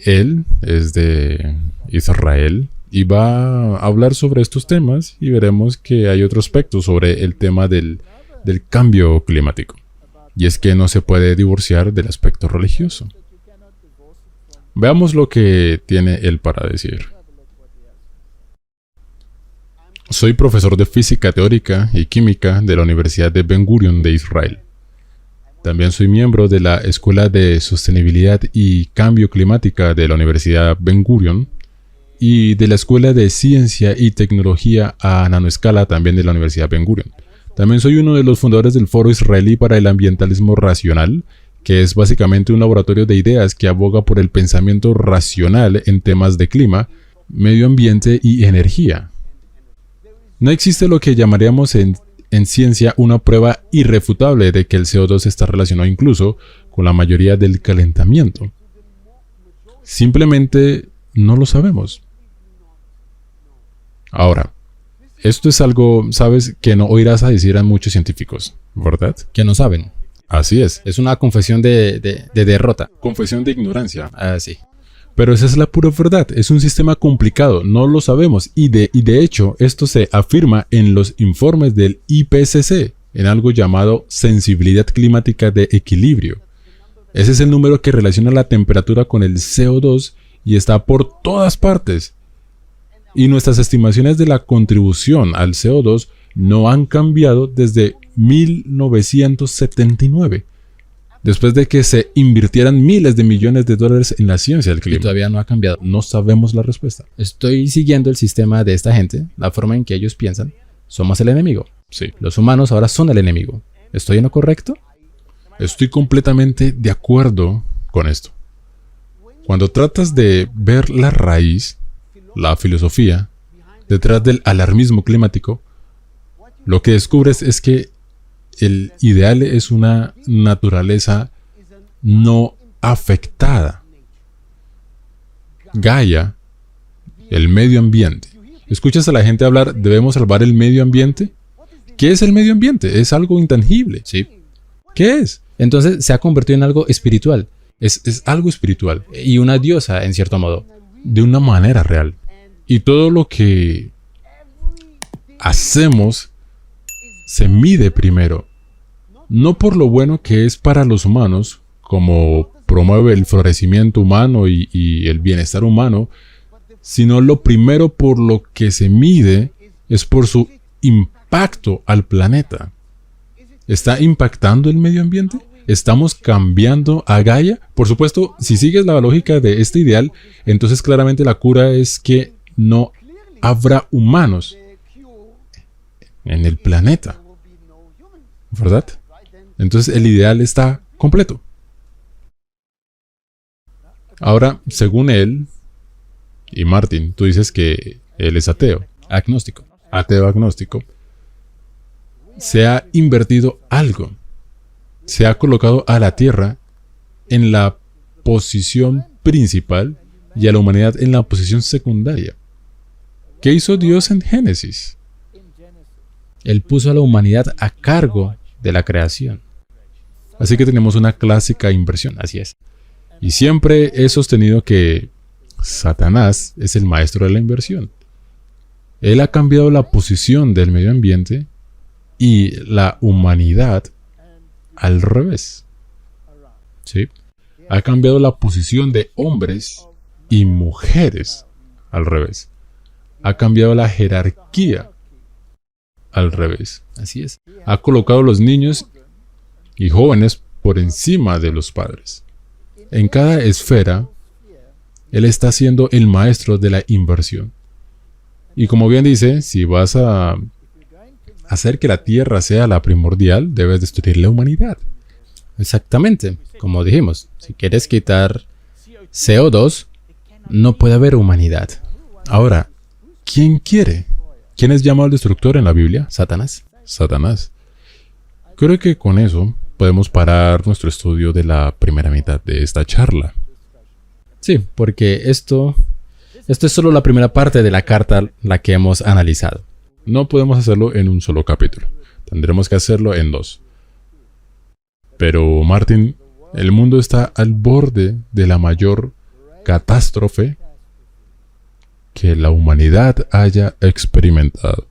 Él es de Israel y va a hablar sobre estos temas y veremos que hay otro aspecto sobre el tema del cambio climático. Y es que no se puede divorciar del aspecto religioso. Veamos lo que tiene él para decir. Soy profesor de física teórica y química de la Universidad de Ben Gurion de Israel. También soy miembro de la Escuela de Sostenibilidad y Cambio Climática de la Universidad Ben Gurion y de la Escuela de Ciencia y Tecnología a Nanoescala también de la Universidad Ben Gurion. También soy uno de los fundadores del Foro Israelí para el Ambientalismo Racional, que es básicamente un laboratorio de ideas que aboga por el pensamiento racional en temas de clima, medio ambiente y energía. No existe lo que llamaríamos en ciencia una prueba irrefutable de que el CO2 está relacionado incluso con la mayoría del calentamiento. Simplemente no lo sabemos. Ahora, esto es algo, sabes, que no oirás a decir a muchos científicos, ¿verdad? Que no saben. Así es. Es una confesión de derrota. Confesión de ignorancia. Ah, sí. Pero esa es la pura verdad, es un sistema complicado, no lo sabemos y de hecho esto se afirma en los informes del IPCC, en algo llamado sensibilidad climática de equilibrio. Ese es el número que relaciona la temperatura con el CO2 y está por todas partes. Y nuestras estimaciones de la contribución al CO2 no han cambiado desde 1979. Después de que se invirtieran miles de millones de dólares en la ciencia del clima. Y todavía no ha cambiado. No sabemos la respuesta. Estoy siguiendo el sistema de esta gente, la forma en que ellos piensan. Somos el enemigo. Sí. Los humanos ahora son el enemigo. ¿Estoy en lo correcto? Estoy completamente de acuerdo con esto. Cuando tratas de ver la raíz, la filosofía, detrás del alarmismo climático, lo que descubres es que el ideal es una naturaleza no afectada. Gaia, el medio ambiente. ¿Escuchas a la gente hablar, debemos salvar el medio ambiente? ¿Qué es el medio ambiente? Es algo intangible. Sí. ¿Qué es? Entonces se ha convertido en algo espiritual. Es algo espiritual. Y una diosa, en cierto modo. De una manera real. Y todo lo que hacemos se mide primero, no por lo bueno que es para los humanos, como promueve el florecimiento humano y el bienestar humano, sino lo primero por lo que se mide es por su impacto al planeta. ¿Está impactando el medio ambiente? ¿Estamos cambiando a Gaia? Por supuesto, si sigues la lógica de este ideal, entonces claramente la cura es que no habrá humanos en el planeta, ¿verdad? Entonces el ideal está completo. Ahora, según él y Martin, tú dices que él es ateo. Agnóstico. Ateo agnóstico. Se ha invertido algo. Se ha colocado a la Tierra en la posición principal y a la humanidad en la posición secundaria. ¿Qué hizo Dios en Génesis? Él puso a la humanidad a cargo de la creación. Así que tenemos una clásica inversión. Así es. Y siempre he sostenido que Satanás es el maestro de la inversión. Él ha cambiado la posición del medio ambiente y la humanidad al revés. ¿Sí? Ha cambiado la posición de hombres y mujeres al revés. Ha cambiado la jerarquía al revés. Así es. Ha colocado a los niños y jóvenes por encima de los padres. En cada esfera, Él está siendo el maestro de la inversión. Y como bien dice, si vas a hacer que la tierra sea la primordial, debes destruir la humanidad. Exactamente. Como dijimos, si quieres quitar CO2, no puede haber humanidad. Ahora, ¿quién quiere? ¿Quién es llamado el destructor en la Biblia? Satanás. Satanás. Creo que con eso podemos parar nuestro estudio de la primera mitad de esta charla. Sí, porque esto es solo la primera parte de la carta la que hemos analizado. No podemos hacerlo en un solo capítulo. Tendremos que hacerlo en 2. Pero, Martín, el mundo está al borde de la mayor catástrofe que la humanidad haya experimentado.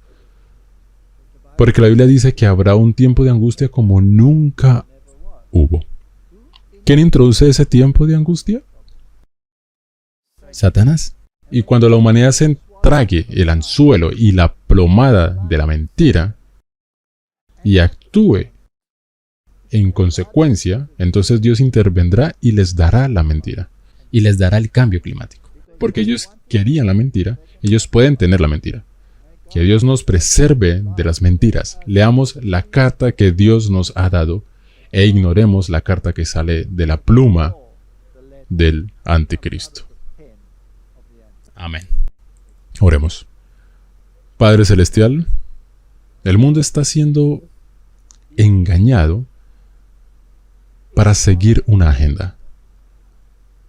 Porque la Biblia dice que habrá un tiempo de angustia como nunca hubo. ¿Quién introduce ese tiempo de angustia? Satanás. Y cuando la humanidad se trague el anzuelo y la plomada de la mentira y actúe en consecuencia, entonces Dios intervendrá y les dará la mentira. Y les dará el cambio climático. Porque ellos querían la mentira, ellos pueden tener la mentira. Que Dios nos preserve de las mentiras. Leamos la carta que Dios nos ha dado e ignoremos la carta que sale de la pluma del anticristo. Amén. Oremos. Padre Celestial, el mundo está siendo engañado para seguir una agenda.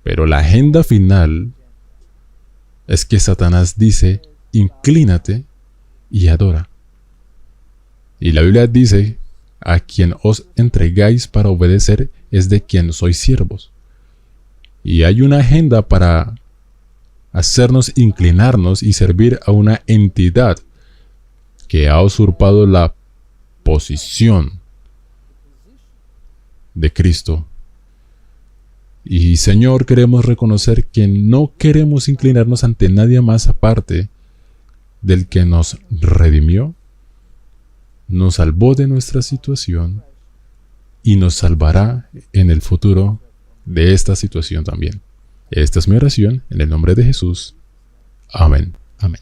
Pero la agenda final es que Satanás dice, inclínate y adora. Y la Biblia dice, a quien os entregáis para obedecer es de quien sois siervos. Y hay una agenda para hacernos inclinarnos y servir a una entidad que ha usurpado la posición de Cristo. Y Señor, queremos reconocer que no queremos inclinarnos ante nadie más aparte del que nos redimió, nos salvó de nuestra situación y nos salvará en el futuro de esta situación también. Esta es mi oración en el nombre de Jesús. Amén. Amén.